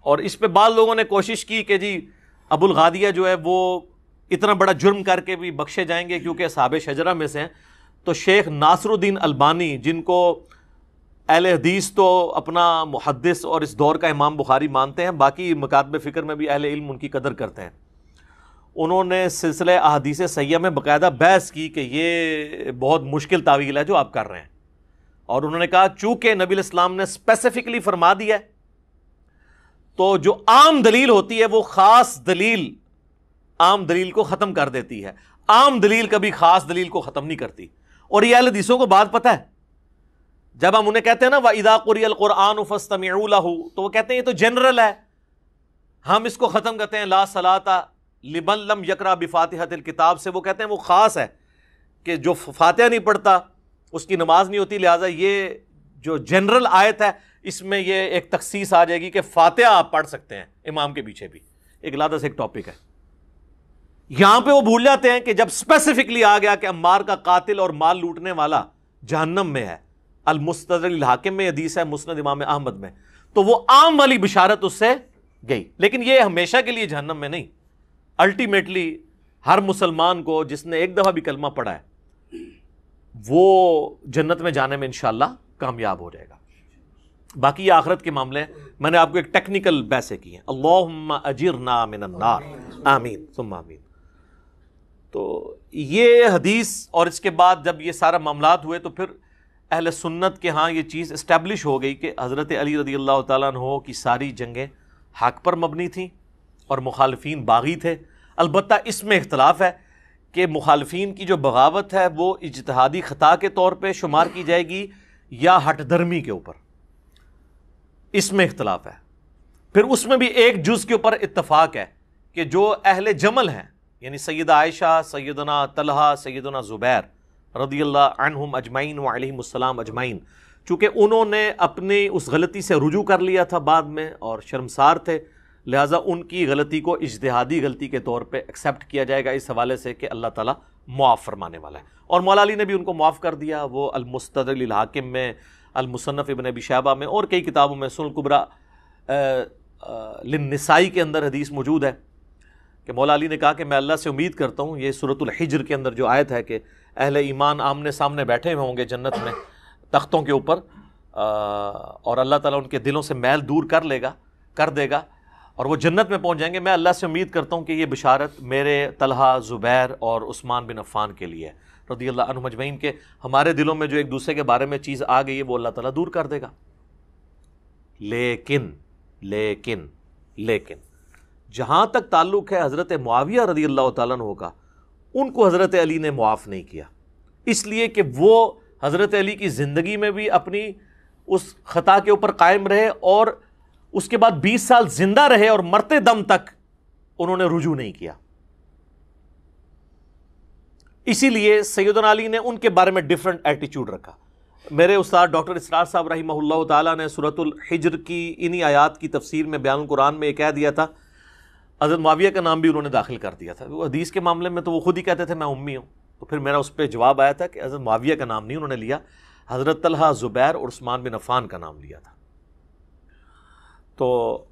اور اس پہ بعض لوگوں نے کوشش کی کہ جی ابو الغادیہ جو ہے وہ اتنا بڑا جرم کر کے بھی بخشے جائیں گے کیونکہ اصحاب شجرہ میں سے ہیں، تو شیخ ناصر الدین البانی، جن کو اہل حدیث تو اپنا محدث اور اس دور کا امام بخاری مانتے ہیں، باقی مکاتب فکر میں بھی اہل علم ان کی قدر کرتے ہیں، انہوں نے سلسلہ احادیث صحیحہ میں باقاعدہ بحث کی کہ یہ بہت مشکل تعویل ہے جو آپ کر رہے ہیں، اور انہوں نے کہا چونکہ نبی علیہ السلام نے اسپیسیفکلی فرما دیا ہے تو جو عام دلیل ہوتی ہے وہ خاص دلیل عام دلیل کو ختم کر دیتی ہے، عام دلیل کبھی خاص دلیل کو ختم نہیں کرتی۔ اور یہ اہل حدیثوں کو بات پتہ ہے، جب ہم انہیں کہتے ہیں نا وَإِذَا قُرِئَ الْقُرْآنُ فَاسْتَمِعُوا لَهُ، تو وہ کہتے ہیں یہ تو جنرل ہے، ہم اس کو ختم کرتے ہیں لا صلاۃ لمن لم یقرأ بفاتحۃ الکتاب سے، وہ کہتے ہیں وہ خاص ہے کہ جو فاتحہ نہیں پڑھتا اس کی نماز نہیں ہوتی، لہٰذا یہ جو جنرل آیت ہے اس میں یہ ایک تخصیص آ جائے گی کہ فاتحہ آپ پڑھ سکتے ہیں امام کے پیچھے بھی، ایک علیحدہ سے ایک ٹاپک ہے۔ یہاں پہ وہ بھول جاتے ہیں کہ جب اسپیسیفکلی آ گیا کہ عمار کا قاتل اور مال لوٹنے والا جہنم میں ہے، المستدرک الحاکم میں حدیث ہے، مسند امام احمد میں، تو وہ عام والی بشارت اس سے گئی، لیکن یہ ہمیشہ کے لیے جہنم میں نہیں، الٹیمیٹلی ہر مسلمان کو جس نے ایک دفعہ بھی کلمہ پڑھا ہے وہ جنت میں جانے میں انشاءاللہ کامیاب ہو جائے گا۔ باقی یہ آخرت کے معاملے ہیں، میں نے آپ کو ایک ٹیکنیکل بحثیں کی ہیں، اللہم اجرنا من النار، آمین ثم آمین۔ تو یہ حدیث، اور اس کے بعد جب یہ سارا معاملات ہوئے تو پھر اہل سنت کے ہاں یہ چیز اسٹیبلش ہو گئی کہ حضرت علی رضی اللہ تعالیٰ عنہ کی ساری جنگیں حق پر مبنی تھیں اور مخالفین باغی تھے۔ البتہ اس میں اختلاف ہے کہ مخالفین کی جو بغاوت ہے وہ اجتہادی خطا کے طور پہ شمار کی جائے گی یا ہٹ درمی کے اوپر، اس میں اختلاف ہے۔ پھر اس میں بھی ایک جز کے اوپر اتفاق ہے کہ جو اہل جمل ہیں، یعنی سیدہ عائشہ، سیدنا طلحہ، سیدنا زبیر رضی اللہ عنہم اجمعین وعلیہم السلام اجمعین، چونکہ انہوں نے اپنی اس غلطی سے رجوع کر لیا تھا بعد میں اور شرمسار تھے، لہٰذا ان کی غلطی کو اجتہادی غلطی کے طور پہ ایکسیپٹ کیا جائے گا اس حوالے سے کہ اللہ تعالیٰ معاف فرمانے والا ہے، اور مولا علی نے بھی ان کو معاف کر دیا۔ وہ المستدرک الحاکم میں، المصنف ابن ابی شیبہ میں اور کئی کتابوں میں، سنن الکبریٰ للنسائی کے اندر حدیث موجود ہے کہ مولا علی نے کہا کہ میں اللہ سے امید کرتا ہوں، یہ سورۃ الحجر کے اندر جو آیت ہے کہ اہل ایمان آمنے سامنے بیٹھے ہوئے ہوں گے جنت میں تختوں کے اوپر، اور اللہ تعالیٰ ان کے دلوں سے میل دور کر دے گا اور وہ جنت میں پہنچ جائیں گے۔ میں اللہ سے امید کرتا ہوں کہ یہ بشارت میرے طلحہ، زبیر اور عثمان بن عفان کے لیے رضی اللہ عنہم اجمعین، کے ہمارے دلوں میں جو ایک دوسرے کے بارے میں چیز آ گئی ہے وہ اللہ تعالیٰ دور کر دے گا۔ لیکن جہاں تک تعلق ہے حضرت معاویہ رضی اللہ تعالیٰ عنہ کا، ان کو حضرت علی نے معاف نہیں کیا، اس لیے کہ وہ حضرت علی کی زندگی میں بھی اپنی اس خطا کے اوپر قائم رہے، اور اس کے بعد 20 سال زندہ رہے، اور مرتے دم تک انہوں نے رجوع نہیں کیا۔ اسی لیے سیدنا علی نے ان کے بارے میں ڈیفرنٹ ایٹیچیوڈ رکھا۔ میرے استاد ڈاکٹر اسرار صاحب رحمہ اللہ تعالیٰ نے سورۃ الحجر کی انہی آیات کی تفسیر میں بیان القرآن میں یہ کہہ دیا تھا، حضرت معاویہ کا نام بھی انہوں نے داخل کر دیا تھا۔ وہ حدیث کے معاملے میں تو وہ خود ہی کہتے تھے میں امی ہوں، تو پھر میرا اس پہ جواب آیا تھا کہ حضرت معاویہ کا نام نہیں انہوں نے لیا، حضرت طلحہ، زبیر اور عثمان بن عفان کا نام لیا تھا۔ تو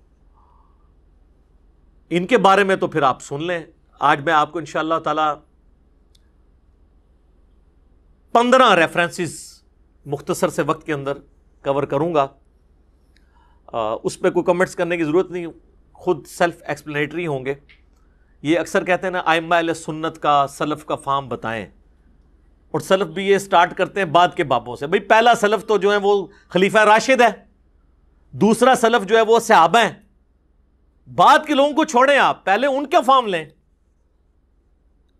ان کے بارے میں تو پھر آپ سن لیں۔ آج میں آپ کو انشاءاللہ تعالی 15 ریفرنسز مختصر سے وقت کے اندر کور کروں گا۔ اس پہ کوئی کمنٹس کرنے کی ضرورت نہیں، خود سیلف ایکسپلینیٹری ہوں گے۔ یہ اکثر کہتے ہیں نا ائمہ اہل سنت کا سلف کا فام بتائیں، اور سلف بھی یہ سٹارٹ کرتے ہیں بعد کے بابوں سے۔ بھئی پہلا سلف تو جو ہے وہ خلیفہ راشد ہے، دوسرا سلف جو ہے وہ صحابہ ہیں، بعد کے لوگوں کو چھوڑیں، آپ پہلے ان کا فام لیں۔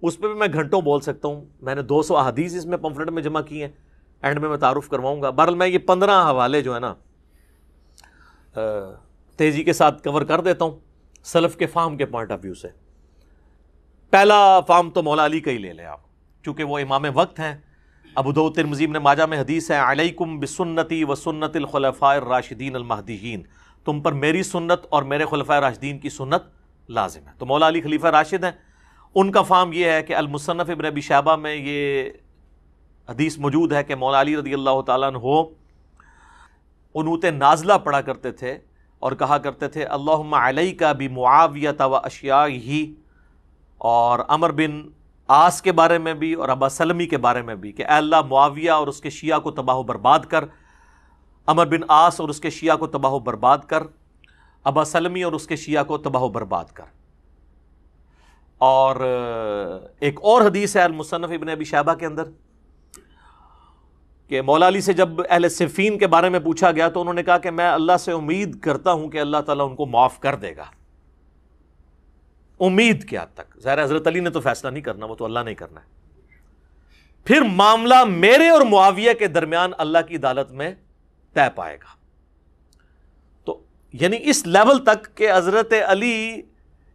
اس پہ بھی میں گھنٹوں بول سکتا ہوں، میں نے 200 احادیث اس میں پمفلٹ میں جمع کی ہیں، اینڈ میں تعارف کرواؤں گا۔ بہرحال میں یہ 15 حوالے جو ہے نا تیزی کے ساتھ کور کر دیتا ہوں سلف کے فام کے پوائنٹ آف ویو سے۔ پہلا فام تو مولا علی کا ہی لے لیں آپ، چونکہ وہ امام وقت ہیں۔ ابو داؤد، ترمذی، ابن ماجہ میں حدیث ہے، علیکم بسنتی و سنت الخلفاء الراشدین المہدیین، تم پر میری سنت اور میرے خلفاء راشدین کی سنت لازم ہے۔ تو مولا علی خلیفہ راشد ہیں۔ ان کا فام یہ ہے کہ المصنف ابن ابی شیبہ میں یہ حدیث موجود ہے کہ مولا علی رضی اللہ تعالیٰ عنہ قنوت نازلہ پڑھا کرتے تھے اور کہا کرتے تھے اللہم علیک بمعاویۃ و اشیاءہ، اور عمر بن عاص کے بارے میں بھی اور ابا سلمی کے بارے میں بھی کہ اے اللہ معاویہ اور اس کے شیعہ کو تباہ و برباد کر، عمر بن عاص اور اس کے شیعہ کو تباہ و برباد کر، ابا سلمی اور اس کے شیعہ کو تباہ و برباد کر۔ اور ایک اور حدیث ہے المصنف ابن ابی شیبہ کے اندر کہ مولا علی سے جب اہل صفین کے بارے میں پوچھا گیا تو انہوں نے کہا کہ میں اللہ سے امید کرتا ہوں کہ اللہ تعالیٰ ان کو معاف کر دے گا۔ امید کیا تک، ظاہر حضرت علی نے تو فیصلہ نہیں کرنا، وہ تو اللہ نے کرنا ہے۔ پھر معاملہ میرے اور معاویہ کے درمیان اللہ کی عدالت میں طے پائے گا۔ تو یعنی اس لیول تک کہ حضرت علی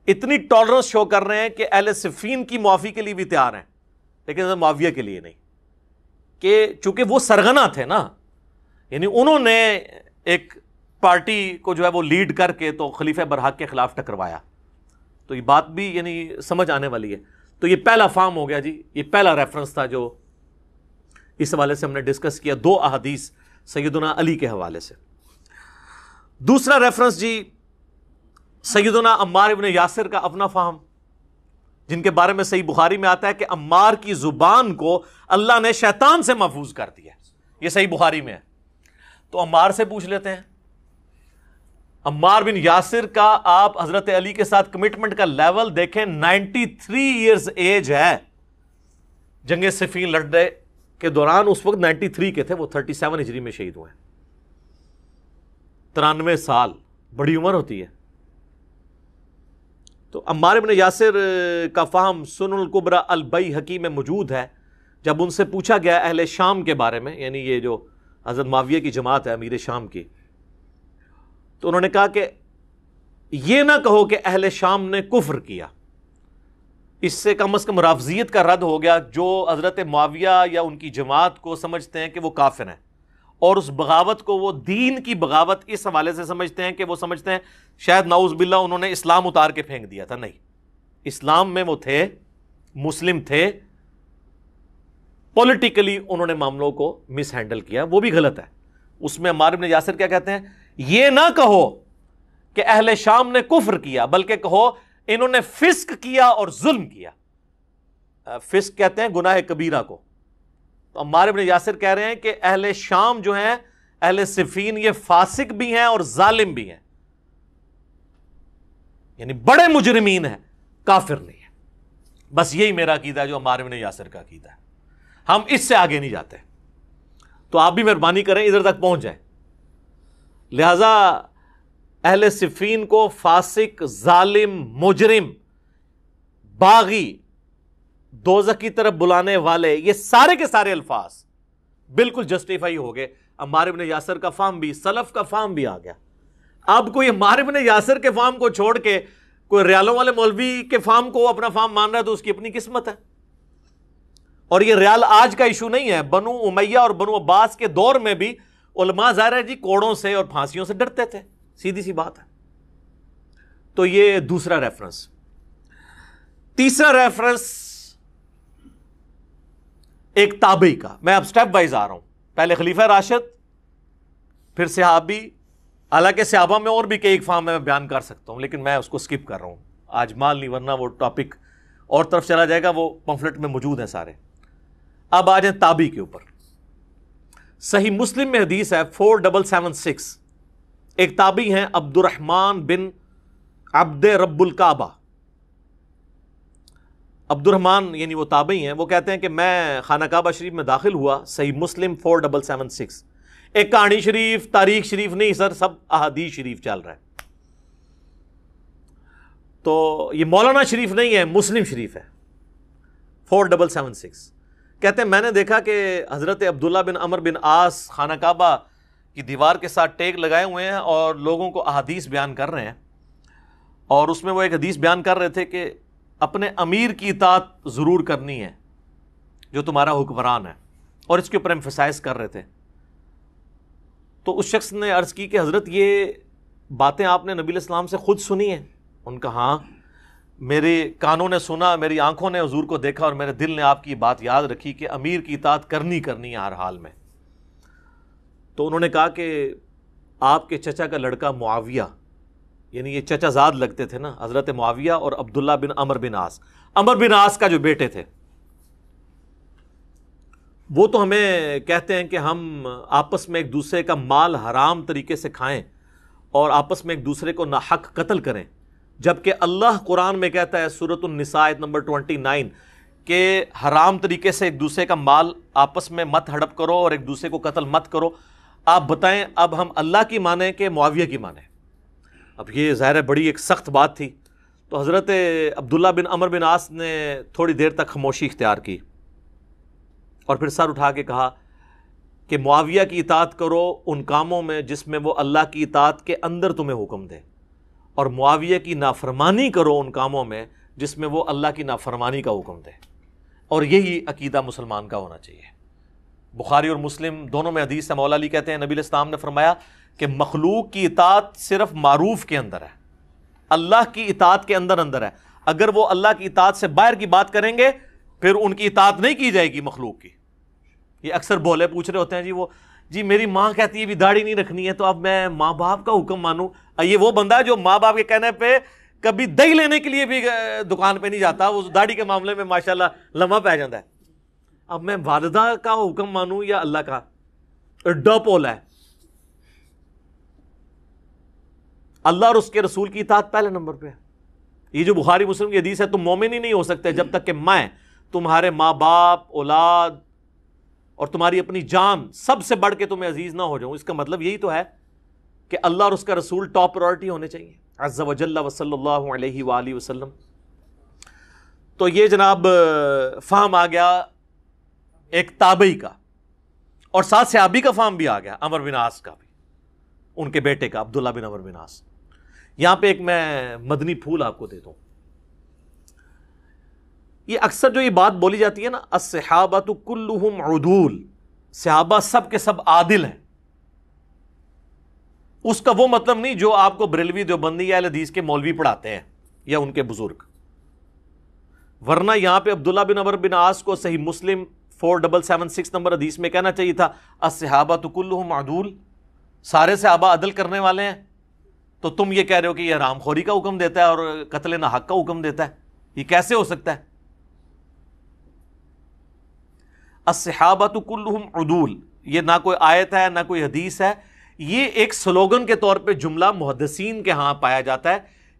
اتنی ٹالرنس شو کر رہے ہیں کہ اہل صفین کی معافی کے لیے بھی تیار ہیں، لیکن حضرت معاویہ کے لیے نہیں، کہ چونکہ وہ سرغنہ تھے نا، یعنی انہوں نے ایک پارٹی کو جو ہے وہ لیڈ کر کے تو خلیفہ برحق کے خلاف ٹکروایا۔ تو یہ بات بھی یعنی سمجھ آنے والی ہے۔ تو یہ پہلا فارم ہو گیا جی، یہ پہلا ریفرنس تھا جو اس حوالے سے ہم نے ڈسکس کیا، 2 احادیث سیدنا علی کے حوالے سے۔ دوسرا ریفرنس جی سیدنا عمار ابن یاسر کا اپنا فہم، جن کے بارے میں صحیح بخاری میں آتا ہے کہ عمار کی زبان کو اللہ نے شیطان سے محفوظ کر دیا، یہ صحیح بخاری میں ہے۔ تو عمار سے پوچھ لیتے ہیں، عمار بن یاسر کا آپ حضرت علی کے ساتھ کمٹمنٹ کا لیول دیکھیں، 93 ایئرز ایج ہے۔ جنگ صفین لڑنے کے دوران اس وقت 93 کے تھے، وہ 37 ہجری میں شہید ہوئے ہیں۔ 93 سال بڑی عمر ہوتی ہے۔ تو عمار بن یاسر کا فہم سنن الکبری البیہقی میں موجود ہے۔ جب ان سے پوچھا گیا اہل شام کے بارے میں، یعنی یہ جو حضرت معاویہ کی جماعت ہے امیر شام کی، تو انہوں نے کہا کہ یہ نہ کہو کہ اہل شام نے کفر کیا، اس سے کم از کم رافضیت کا رد ہو گیا، جو حضرت معاویہ یا ان کی جماعت کو سمجھتے ہیں کہ وہ کافر ہیں، اور اس بغاوت کو وہ دین کی بغاوت اس حوالے سے سمجھتے ہیں کہ وہ سمجھتے ہیں شاید نعوذ باللہ انہوں نے اسلام اتار کے پھینک دیا تھا۔ نہیں، اسلام میں وہ تھے، مسلم تھے، پولیٹیکلی انہوں نے معاملوں کو مس ہینڈل کیا، وہ بھی غلط ہے۔ اس میں عمار بن یاسر کیا کہتے ہیں، یہ نہ کہو کہ اہل شام نے کفر کیا، بلکہ کہو انہوں نے فسق کیا اور ظلم کیا۔ فسق کہتے ہیں گناہ کبیرہ کو۔ تو عمار بن یاسر کہہ رہے ہیں کہ اہل شام جو ہیں، اہل صفین، یہ فاسق بھی ہیں اور ظالم بھی ہیں، یعنی بڑے مجرمین ہیں، کافر نہیں ہے۔ بس یہی میرا عقیدہ ہے جو عمار بن یاسر کا عقیدہ ہے، ہم اس سے آگے نہیں جاتے۔ تو آپ بھی مہربانی کریں ادھر تک پہنچ جائیں۔ لہذا اہل صفین کو فاسق، ظالم، مجرم، باغی، دوزخ کی طرف بلانے والے، یہ سارے کے سارے الفاظ بالکل جسٹیفائی ہو گئے. عمار بن یاسر کا فام بھی، سلف کا فام بھی آ گیا. اب کوئی عمار بن یاسر کے فام کو چھوڑ کے کوئی ریالوں والے مولوی کے فام کو اپنا فام مان رہا ہے تو اس کی اپنی قسمت ہے. اور یہ ریال آج کا ایشو نہیں ہے. بنو امیہ اور بنو عباس کے دور میں بھی علماء ظاہر ہے جی کوڑوں سے اور پھانسیوں سے ڈرتے تھے، سیدھی سی بات ہے. تو یہ دوسرا ریفرنس. تیسرا ریفرنس ایک تابعی کا. میں اب سٹیپ وائز آ رہا ہوں. پہلے خلیفہ راشد، پھر صحابی. حالانکہ صحابہ میں اور بھی کئی فارم میں بیان کر سکتا ہوں لیکن میں اس کو سکپ کر رہا ہوں. آج مال نہیں، ورنہ وہ ٹاپک اور طرف چلا جائے گا. وہ پمفلٹ میں موجود ہیں سارے. اب آ جائیں تابعی کے اوپر. صحیح مسلم میں حدیث ہے 4776. ایک تابعی ہیں عبد الرحمن بن عبد رب الکعبہ. عبد الرحمن یعنی وہ تابعی ہیں. وہ کہتے ہیں کہ میں خانہ کعبہ شریف میں داخل ہوا. صحیح مسلم 4776. ایک کہانی شریف، تاریخ شریف نہیں سر، سب احادیث شریف چل رہا ہے. تو یہ مولانا شریف نہیں ہے، مسلم شریف ہے. 4776 کہتے ہیں میں نے دیکھا کہ حضرت عبداللہ بن عمر بن عاص خانہ کعبہ کی دیوار کے ساتھ ٹیک لگائے ہوئے ہیں اور لوگوں کو احادیث بیان کر رہے ہیں. اور اس میں وہ ایک حدیث بیان کر رہے تھے کہ اپنے امیر کی اطاعت ضرور کرنی ہے جو تمہارا حکمران ہے، اور اس کے اوپر ایمفسائز کر رہے تھے. تو اس شخص نے عرض کی کہ حضرت یہ باتیں آپ نے نبی علیہ السلام سے خود سنی ہیں؟ ان کا ہاں، میرے کانوں نے سنا، میری آنکھوں نے حضور کو دیکھا اور میرے دل نے آپ کی بات یاد رکھی کہ امیر کی اطاعت کرنی ہے ہر حال میں. تو انہوں نے کہا کہ آپ کے چچا کا لڑکا معاویہ، یعنی یہ چچا زاد لگتے تھے نا، حضرت معاویہ اور عبداللہ بن عمر بن عاص، عمر بن عاص کا جو بیٹے تھے، وہ تو ہمیں کہتے ہیں کہ ہم آپس میں ایک دوسرے کا مال حرام طریقے سے کھائیں اور آپس میں ایک دوسرے کو ناحق قتل کریں، جبکہ اللہ قرآن میں کہتا ہے سورۃ النساء آیت نمبر 29 کہ حرام طریقے سے ایک دوسرے کا مال آپس میں مت ہڑپ کرو اور ایک دوسرے کو قتل مت کرو. آپ بتائیں اب ہم اللہ کی مانیں کہ معاویہ کی مانیں؟ اب یہ ظاہر ہے بڑی ایک سخت بات تھی. تو حضرت عبداللہ بن عمر بن عاص نے تھوڑی دیر تک خاموشی اختیار کی اور پھر سر اٹھا کے کہا کہ معاویہ کی اطاعت کرو ان کاموں میں جس میں وہ اللہ کی اطاعت کے اندر تمہیں حکم دے، اور معاویہ کی نافرمانی کرو ان کاموں میں جس میں وہ اللہ کی نافرمانی کا حکم دے. اور یہی عقیدہ مسلمان کا ہونا چاہیے. بخاری اور مسلم دونوں میں حدیث ہے، مولا علی کہتے ہیں نبی علیہ السلام نے فرمایا کہ مخلوق کی اطاعت صرف معروف کے اندر ہے، اللہ کی اطاعت کے اندر ہے. اگر وہ اللہ کی اطاعت سے باہر کی بات کریں گے پھر ان کی اطاعت نہیں کی جائے گی مخلوق کی. یہ اکثر بولے پوچھ رہے ہوتے ہیں جی میری ماں کہتی ہے بھی داڑھی نہیں رکھنی ہے تو اب میں ماں باپ کا حکم مانوں. یہ وہ بندہ ہے جو ماں باپ کے کہنے پہ کبھی دہی لینے کے لیے بھی دکان پہ نہیں جاتا، وہ داڑھی کے معاملے میں ماشاءاللہ لمحہ پہ جاتا ہے. اب میں والدہ کا حکم مانوں یا اللہ کا؟ اڈا پولا ہے. اللہ اور اس کے رسول کی اطاعت پہلے نمبر پہ ہے. یہ جو بخاری مسلم کی حدیث ہے تم مومن ہی نہیں ہو سکتے جب تک کہ میں تمہارے ماں باپ، اولاد اور تمہاری اپنی جان سب سے بڑھ کے تمہیں عزیز نہ ہو جاؤں. اس کا مطلب یہی تو ہے کہ اللہ اور اس کا رسول ٹاپ پرائورٹی ہونے چاہیے عز و جل و صلی اللہ علیہ وآلہ وسلم. تو یہ جناب فہم آ گیا ایک تابعی کا، اور ساتھ صحابی کا فہم بھی آ گیا، عمر بن عاص کا بھی، ان کے بیٹے کا عبداللہ بن عمر بن عاص. یہاں پہ ایک میں مدنی پھول آپ کو دے دوں. یہ اکثر جو یہ بات بولی جاتی ہے نا الصحابۃ کلہم عدول، صحابہ سب کے سب عادل ہیں، اس کا وہ مطلب نہیں جو آپ کو بریلوی دیوبندی یا اہل حدیث کے مولوی پڑھاتے ہیں یا ان کے بزرگ. ورنہ یہاں پہ عبداللہ بن عمر بن عاص کو صحیح مسلم 4776 نمبر حدیث میں کہنا چاہیے تھا الصحابۃ کلہم عدول، سارے صحابہ عدل کرنے والے ہیں. تو تم یہ کہہ رہے ہو کہ یہ حرام خوری کا حکم دیتا ہے اور قتل ناحق کا حکم دیتا ہے، یہ کیسے ہو سکتا ہے؟ الصحابۃ کلہم عدول یہ نہ کوئی آیت ہے نہ کوئی حدیث ہے، یہ ایک سلوگن کے طور پہ جملہ محدثین کے ہاں پایا جاتا ہے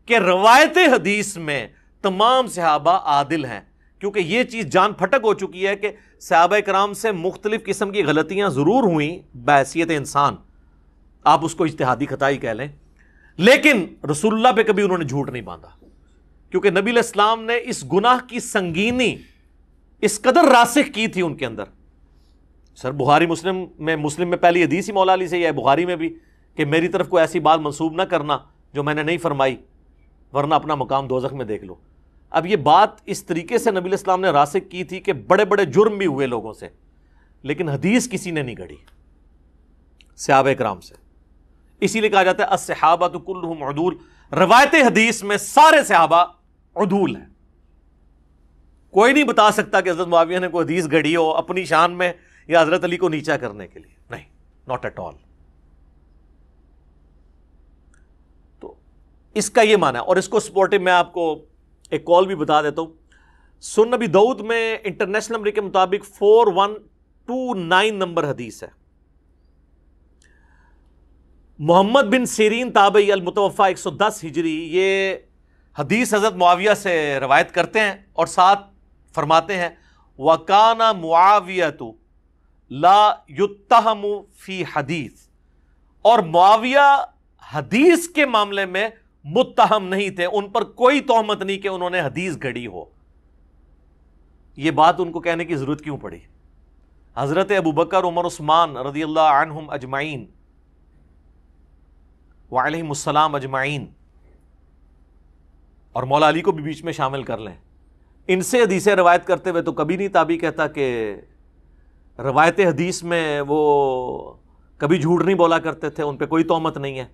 کہ روایت حدیث میں تمام صحابہ عادل ہیں. کیونکہ یہ چیز جان پھٹک ہو چکی ہے کہ صحابہ کرام سے مختلف قسم کی غلطیاں ضرور ہوئیں بحیثیت انسان، آپ اس کو اجتہادی خطا ہی کہہ لیں، لیکن رسول اللہ پہ کبھی انہوں نے جھوٹ نہیں باندھا، کیونکہ نبی علیہ السلام نے اس گناہ کی سنگینی اس قدر راسخ کی تھی ان کے اندر. سر بخاری مسلم میں پہلی حدیث ہی مولا علی سے یہ ہے، بخاری میں بھی، کہ میری طرف کوئی ایسی بات منسوب نہ کرنا جو میں نے نہیں فرمائی، ورنہ اپنا مقام دوزخ میں دیکھ لو. اب یہ بات اس طریقے سے نبی علیہ السلام نے راسخ کی تھی کہ بڑے بڑے جرم بھی ہوئے لوگوں سے، لیکن حدیث کسی نے نہیں گھڑی صحابہ کرام سے. اسی لیے کہا جاتا ہے الصحابہ کلہم عدول، روایت حدیث میں سارے صحابہ عدول ہیں. کوئی نہیں بتا سکتا کہ حضرت معاویہ نے کوئی حدیث گھڑی ہو اپنی شان میں یا حضرت علی کو نیچا کرنے کے لیے، نہیں، ناٹ ایٹ آل. تو اس کا یہ معنی ہے. اور اس کو سپورٹو میں آپ کو ایک کال بھی بتا دیتا ہوں. سنن ابی داؤد میں انٹرنیشنل نمبر کے مطابق 4129 نمبر حدیث ہے. محمد بن سیرین تابعی المتوفا 110 ہجری یہ حدیث حضرت معاویہ سے روایت کرتے ہیں اور ساتھ فرماتے ہیں وَكَانَ مُعَاوِيَةُ لَا يُتَّهَمُ فِي حدیث، اور معاویہ حدیث کے معاملے میں متہم نہیں تھے، ان پر کوئی تہمت نہیں کہ انہوں نے حدیث گھڑی ہو. یہ بات ان کو کہنے کی ضرورت کیوں پڑی؟ حضرت ابوبکر عمر عثمان رضی اللہ عنہم اجمعین وعلیہم السلام اجمعین، اور مولا علی کو بھی بیچ میں شامل کر لیں، ان سے حدیثیں روایت کرتے ہوئے تو کبھی نہیں تابعی کہتا کہ روایت حدیث میں وہ کبھی جھوٹ نہیں بولا کرتے تھے، ان پہ کوئی تہمت نہیں ہے.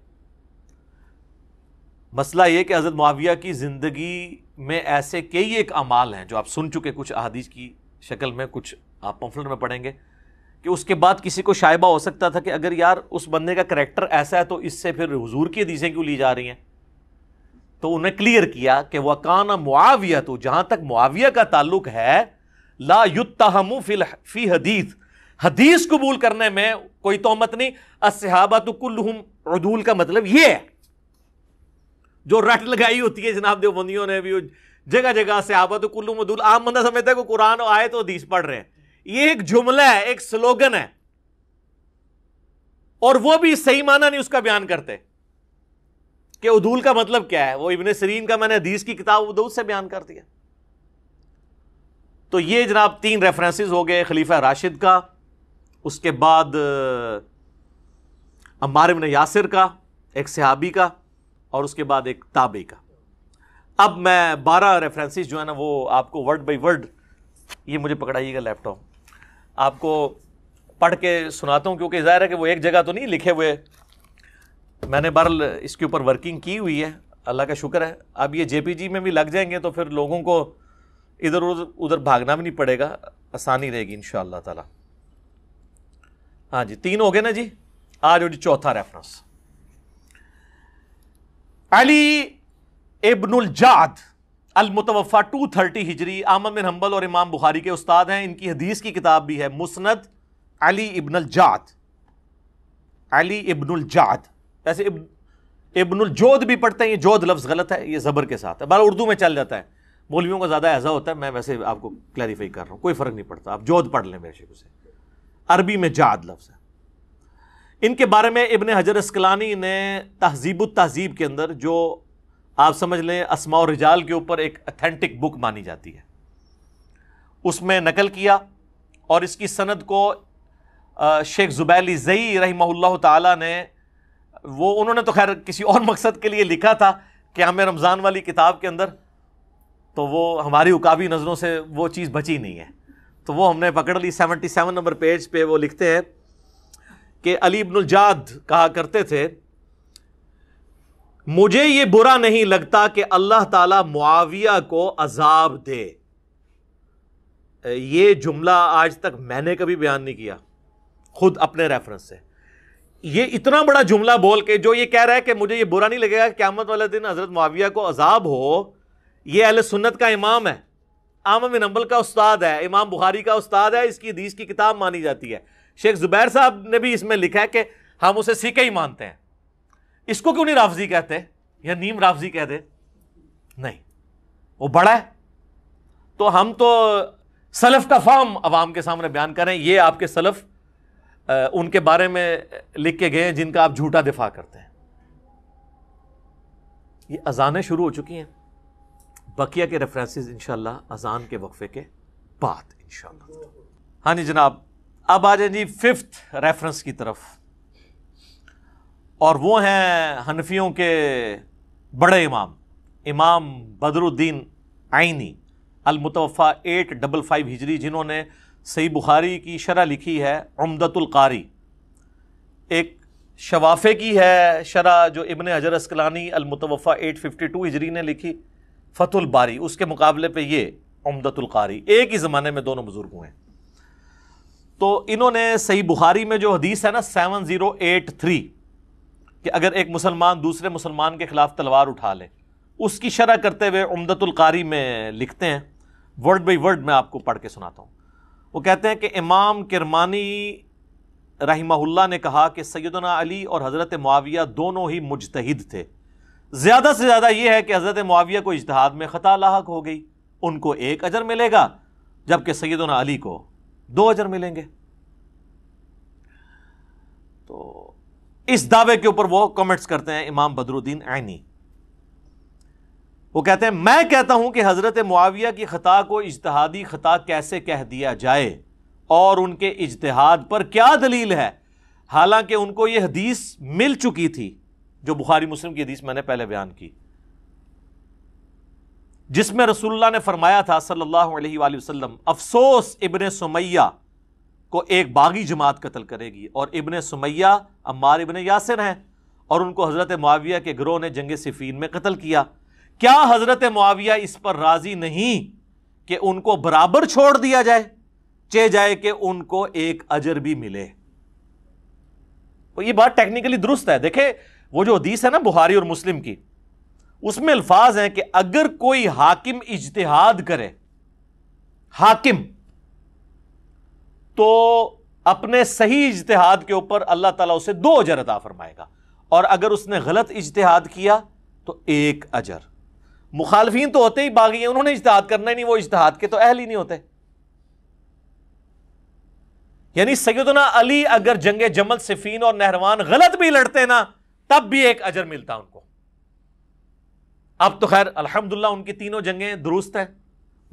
مسئلہ یہ کہ حضرت معاویہ کی زندگی میں ایسے کئی ایک اعمال ہیں جو آپ سن چکے کچھ احادیث کی شکل میں، کچھ آپ پمفلٹ میں پڑھیں گے، کہ اس کے بعد کسی کو شائبہ ہو سکتا تھا کہ اگر یار اس بندے کا کریکٹر ایسا ہے تو اس سے پھر حضور کی حدیثیں کیوں لی جا رہی ہیں. تو انہیں کلیئر کیا کہ وَكَانَ مُعَاوِيَةُ، جہاں تک معاویہ کا تعلق ہے، لا يُتَّهَمُ فی حدیث، حدیث قبول کرنے میں کوئی تہمت نہیں. الصحابۃ کلہم عدول کا مطلب یہ ہے، جو رٹ لگائی ہوتی ہے جناب دیوبندیوں نے بھی جگہ جگہ صحابۃ کلہم عدول، عام بندہ سمجھتا ہے کہ قرآن آئے تو حدیث پڑھ رہے ہیں. یہ ایک جملہ ہے، ایک سلوگن ہے، اور وہ بھی صحیح معنی نہیں اس کا بیان کرتے کہ عدول کا مطلب کیا ہے. وہ ابن سیرین کا میں نے حدیث کی کتاب ابو داؤد سے بیان کر دیا. تو یہ جناب 3 ریفرنسز ہو گئے، خلیفہ راشد کا، اس کے بعد عمار بن یاسر کا، ایک صحابی کا، اور اس کے بعد ایک تابعی کا. اب میں 12 ریفرنسز جو ہے نا وہ آپ کو ورڈ بائی ورڈ، یہ مجھے پکڑائیے گا لیپ ٹاپ، آپ کو پڑھ کے سناتا ہوں، کیونکہ ظاہر ہے کہ وہ ایک جگہ تو نہیں لکھے ہوئے. میں نے بہرحال اس کے اوپر ورکنگ کی ہوئی ہے، اللہ کا شکر ہے. اب یہ JPG میں بھی لگ جائیں گے تو پھر لوگوں کو ادھر ادھر بھاگنا بھی نہیں پڑے گا، آسانی رہے گی انشاءاللہ تعالی. ہاں جی 3 ہو گئے نا جی. آج جی چوتھا ریفرنس، علی ابن الجعد المتوفا 230 ہجری، احمد بن حنبل اور امام بخاری کے استاد ہیں. ان کی حدیث کی کتاب بھی ہے مسند علی ابن الجعد. علی ابن الجعد، ایسے ابن الجود بھی پڑھتے ہیں، یہ جود لفظ غلط ہے، یہ زبر کے ساتھ ہے، بہرحال اردو میں چل جاتا ہے، مولویوں کا زیادہ اعزاز ہوتا ہے. میں ویسے آپ کو کلیریفائی کر رہا ہوں، کوئی فرق نہیں پڑتا، آپ جود پڑھ لیں میرے شکل سے، عربی میں جعد لفظ ہے. ان کے بارے میں ابن حجر اسقلانی نے تہذیب التہذیب کے اندر، جو آپ سمجھ لیں اسماء و رجال کے اوپر ایک اتھینٹک بک مانی جاتی ہے، اس میں نقل کیا، اور اس کی سند کو شیخ زبیلی زئی رحمہ اللہ تعالی نے، وہ انہوں نے تو خیر کسی اور مقصد کے لیے لکھا تھا قیام رمضان والی کتاب کے اندر، تو وہ ہماری عقابی نظروں سے وہ چیز بچی نہیں ہے، تو وہ ہم نے پکڑ لی. 77 نمبر پیج پہ وہ لکھتے ہیں کہ علی ابن الجعد کہا کرتے تھے مجھے یہ برا نہیں لگتا کہ اللہ تعالی معاویہ کو عذاب دے. یہ جملہ آج تک میں نے کبھی بیان نہیں کیا خود اپنے ریفرنس سے. یہ اتنا بڑا جملہ بول کے جو یہ کہہ رہا ہے کہ مجھے یہ برا نہیں لگے گا کہ قیامت والے دن حضرت معاویہ کو عذاب ہو، یہ اہل سنت کا امام ہے، احمد بن حنبل کا استاد ہے، امام بخاری کا استاد ہے، اس کی حدیث کی کتاب مانی جاتی ہے. شیخ زبیر صاحب نے بھی اس میں لکھا ہے کہ ہم اسے سیکھے ہی مانتے ہیں. اس کو کیوں نہیں رافضی کہتے یا نیم رافضی کہہ دے؟ نہیں، وہ بڑا ہے. تو ہم تو سلف کا فہم عوام کے سامنے بیان کریں. یہ آپ کے سلف ان کے بارے میں لکھ کے گئے ہیں جن کا آپ جھوٹا دفاع کرتے ہیں. یہ اذانیں شروع ہو چکی ہیں، بقیہ کے ریفرنسز انشاءاللہ اذان کے وقفے کے بعد انشاءاللہ۔ ہاں جی جناب، اب آ جائیں جی 5th ریفرنس کی طرف، اور وہ ہیں حنفیوں کے بڑے امام، امام بدر الدین عینی المتوفی 855 ہجری، جنہوں نے صحیح بخاری کی شرح لکھی ہے عمدۃ القاری، ایک شوافے کی ہے شرح جو ابن حجر اسقلانی المتوفی 852 ہجری نے لکھی فتح الباری، اس کے مقابلے پہ یہ عمدۃ القاری، ایک ہی زمانے میں دونوں بزرگ ہوئے ہیں۔ تو انہوں نے صحیح بخاری میں جو حدیث ہے نا 7083 کہ اگر ایک مسلمان دوسرے مسلمان کے خلاف تلوار اٹھا لے، اس کی شرح کرتے ہوئے عمدۃ القاری میں لکھتے ہیں، ورڈ بائی ورڈ میں آپ کو پڑھ کے سناتا ہوں۔ وہ کہتے ہیں کہ امام کرمانی رحمہ اللہ نے کہا کہ سیدنا علی اور حضرت معاویہ دونوں ہی مجتہد تھے، زیادہ سے زیادہ یہ ہے کہ حضرت معاویہ کو اجتہاد میں خطا لاحق ہو گئی، ان کو 1 اجر ملے گا، جبکہ سیدنا علی کو 2 اجر ملیں گے۔ تو اس دعوے کے اوپر وہ کمنٹس کرتے ہیں امام بدر الدین عینی، وہ کہتے ہیں میں کہتا ہوں کہ حضرت معاویہ کی خطا کو اجتہادی خطا کیسے کہہ دیا جائے، اور ان کے اجتہاد پر کیا دلیل ہے، حالانکہ ان کو یہ حدیث مل چکی تھی جو بخاری مسلم کی حدیث میں نے پہلے بیان کی، جس میں رسول اللہ نے فرمایا تھا صلی اللہ علیہ وآلہ وسلم، افسوس ابن سمیہ کو ایک باغی جماعت قتل کرے گی، اور ابن سمیہ عمار ابن یاسر ہیں، اور ان کو حضرت معاویہ کے گروہ نے جنگ صفین میں قتل کیا۔ کیا حضرت معاویہ اس پر راضی نہیں کہ ان کو برابر چھوڑ دیا جائے، چہ جائے کہ ان کو 1 اجر بھی ملے؟ یہ بات ٹیکنیکلی درست ہے۔ دیکھیں وہ جو حدیث ہے نا بخاری اور مسلم کی، اس میں الفاظ ہیں کہ اگر کوئی حاکم اجتہاد کرے، حاکم، تو اپنے صحیح اجتہاد کے اوپر اللہ تعالیٰ اسے 2 اجر عطا فرمائے گا، اور اگر اس نے غلط اجتہاد کیا تو 1 اجر۔ مخالفین تو ہوتے ہی باغی ہیں، انہوں نے اجتہاد کرنا ہی نہیں، وہ اجتہاد کے تو اہل ہی نہیں ہوتے۔ یعنی سیدنا علی اگر جنگ جمل، صفین اور نہروان غلط بھی لڑتے نا، تب بھی 1 اجر ملتا ان کو۔ اب تو خیر الحمدللہ ان کی تینوں جنگیں درست ہیں،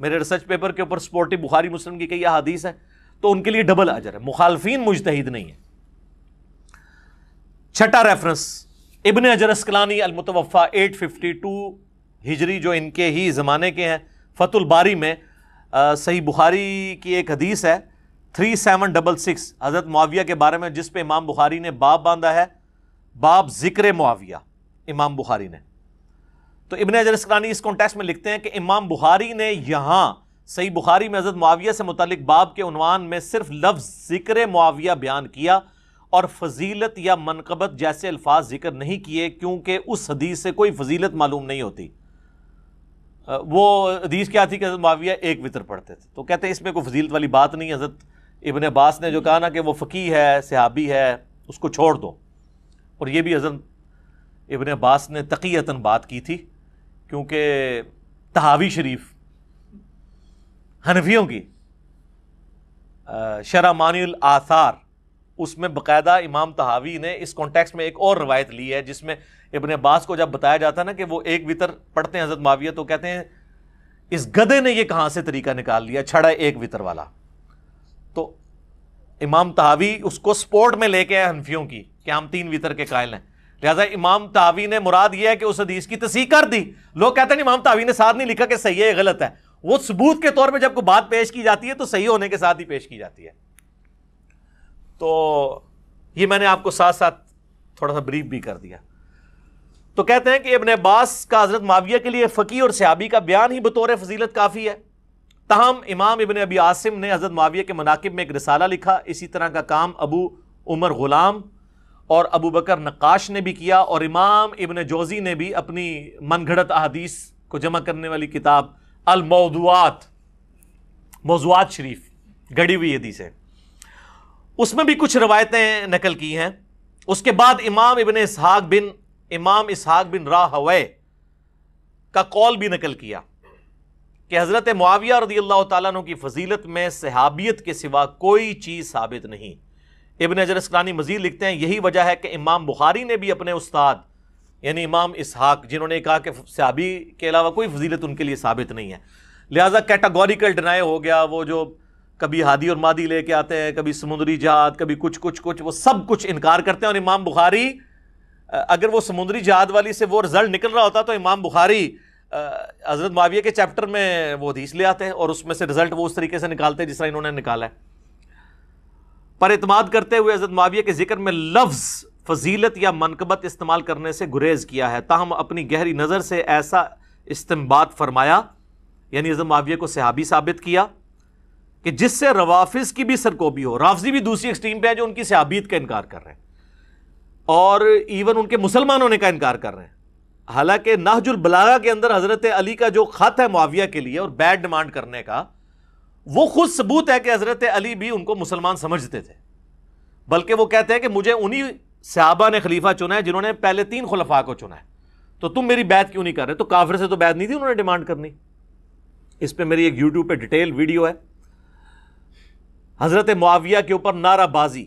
میرے ریسرچ پیپر کے اوپر سپورٹی بخاری مسلم کی کئی احادیث ہیں، تو ان کے لیے ڈبل اجر ہے، مخالفین مجتہد نہیں ہے۔ 6واں ریفرنس ابن حجر اسقلانی المتوفی 852 ہجری، جو ان کے ہی زمانے کے ہیں، فتح الباری میں صحیح بخاری کی ایک حدیث ہے 3766 حضرت معاویہ کے بارے میں، جس پہ امام بخاری نے باب باندھا ہے، باب ذکر معاویہ، امام بخاری نے۔ تو ابن حجر اسقلانی اس کانٹیکسٹ میں لکھتے ہیں کہ امام بخاری نے یہاں صحیح بخاری میں حضرت معاویہ سے متعلق باب کے عنوان میں صرف لفظ ذکر معاویہ بیان کیا، اور فضیلت یا منقبت جیسے الفاظ ذکر نہیں کیے، کیونکہ اس حدیث سے کوئی فضیلت معلوم نہیں ہوتی۔ وہ حدیث کیا تھی کہ حضرت معاویہ 1 وتر پڑھتے تھے، تو کہتے ہیں اس میں کوئی فضیلت والی بات نہیں۔ حضرت ابن عباس نے جو کہا نا کہ وہ فقیہ ہے، صحابی ہے، اس کو چھوڑ دو، اور یہ بھی حضرت ابن عباس نے تقیتاً بات کی تھی، کیونکہ طحاوی شریف حنفیوں کی شرح مانی الآثار، اس میں باقاعدہ امام طحاوی نے اس کانٹیکسٹ میں ایک اور روایت لی ہے، جس میں ابن عباس کو جب بتایا جاتا ہے نا کہ وہ 1 وتر پڑھتے ہیں حضرت معاویہ، تو کہتے ہیں اس گدھے نے یہ کہاں سے طریقہ نکال لیا، چھڑا 1 وتر والا۔ تو امام طحاوی اس کو سپورٹ میں لے کے آئے حنفیوں کی کہ ہم 3 وتر کے قائل ہیں، لہٰذا امام طحاوی نے مراد یہ ہے کہ اس حدیث کی تصحیح کر دی۔ لوگ کہتے ہیں امام طحاوی نے ساتھ نہیں لکھا کہ صحیح ہے غلط ہے، وہ ثبوت کے طور پہ جب کوئی بات پیش کی جاتی ہے تو صحیح ہونے کے ساتھ ہی پیش کی جاتی ہے۔ تو یہ میں نے آپ کو ساتھ ساتھ تھوڑا سا بریف بھی کر دیا۔ تو کہتے ہیں کہ ابن عباس کا حضرت معاویہ کے لیے فقیہ اور صحابی کا بیان ہی بطور فضیلت کافی ہے، تاہم امام ابن ابی عاصم نے حضرت معاویہ کے مناقب میں ایک رسالہ لکھا، اسی طرح کا کام ابو عمر غلام اور ابو بکر نقاش نے بھی کیا، اور امام ابن جوزی نے بھی اپنی من گھڑت احادیث کو جمع کرنے والی کتاب الموضوعات، موضوعات شریف گڑی ہوئی حدیث ہے، اس میں بھی کچھ روایتیں نقل کی ہیں۔ اس کے بعد امام اسحاق بن راہوے کا قول بھی نقل کیا کہ حضرت معاویہ رضی اللہ تعالیٰ عنہ کی فضیلت میں صحابیت کے سوا کوئی چیز ثابت نہیں۔ ابن حجر اسقلانی مزید لکھتے ہیں یہی وجہ ہے کہ امام بخاری نے بھی اپنے استاد یعنی امام اسحاق، جنہوں نے کہا کہ صحابی کے علاوہ کوئی فضیلت ان کے لیے ثابت نہیں ہے، لہٰذا کیٹاگوریکل ڈینائی ہو گیا. وہ جو کبھی ہادی اور مادی لے کے آتے ہیں، کبھی سمندری جہاد، کبھی کچھ وہ سب کچھ انکار کرتے ہیں. اور امام بخاری اگر وہ سمندری جہاد والی سے وہ رزلٹ نکل رہا ہوتا تو امام بخاری حضرت معاویہ کے چیپٹر میں وہ حدیث لے آتے ہیں اور اس میں سے رزلٹ وہ اس طریقے سے نکالتے ہیں جس طرح انہوں نے نکالا ہے. پر اعتماد کرتے ہوئے حضرت معاویہ کے ذکر میں لفظ فضیلت یا منقبت استعمال کرنے سے گریز کیا ہے، تاہم اپنی گہری نظر سے ایسا استنباط فرمایا، یعنی حضرت معاویہ کو صحابی ثابت کیا کہ جس سے روافظ کی بھی سرکوبی ہو. رافضی بھی دوسری ایکسٹریم پہ ہیں جو ان کی صحابیت کا انکار کر رہے ہیں اور ایون ان کے مسلمان ہونے کا انکار کر رہے ہیں. حالانکہ نہج البلاغہ کے اندر حضرت علی کا جو خط ہے معاویہ کے لیے اور بیڈ ڈیمانڈ کرنے کا، وہ خود ثبوت ہے کہ حضرت علی بھی ان کو مسلمان سمجھتے تھے، بلکہ وہ کہتے ہیں کہ مجھے انہی صحابہ نے خلیفہ چنا ہے جنہوں نے پہلے 3 خلفاء کو چنا ہے، تو تم میری بیعت کیوں نہیں کر رہے؟ تو کافر سے تو بیعت نہیں تھی انہوں نے ڈیمانڈ کرنی. اس پہ میری ایک یوٹیوب پہ ڈیٹیل ویڈیو ہے. حضرت معاویہ کے اوپر نعرہ بازی،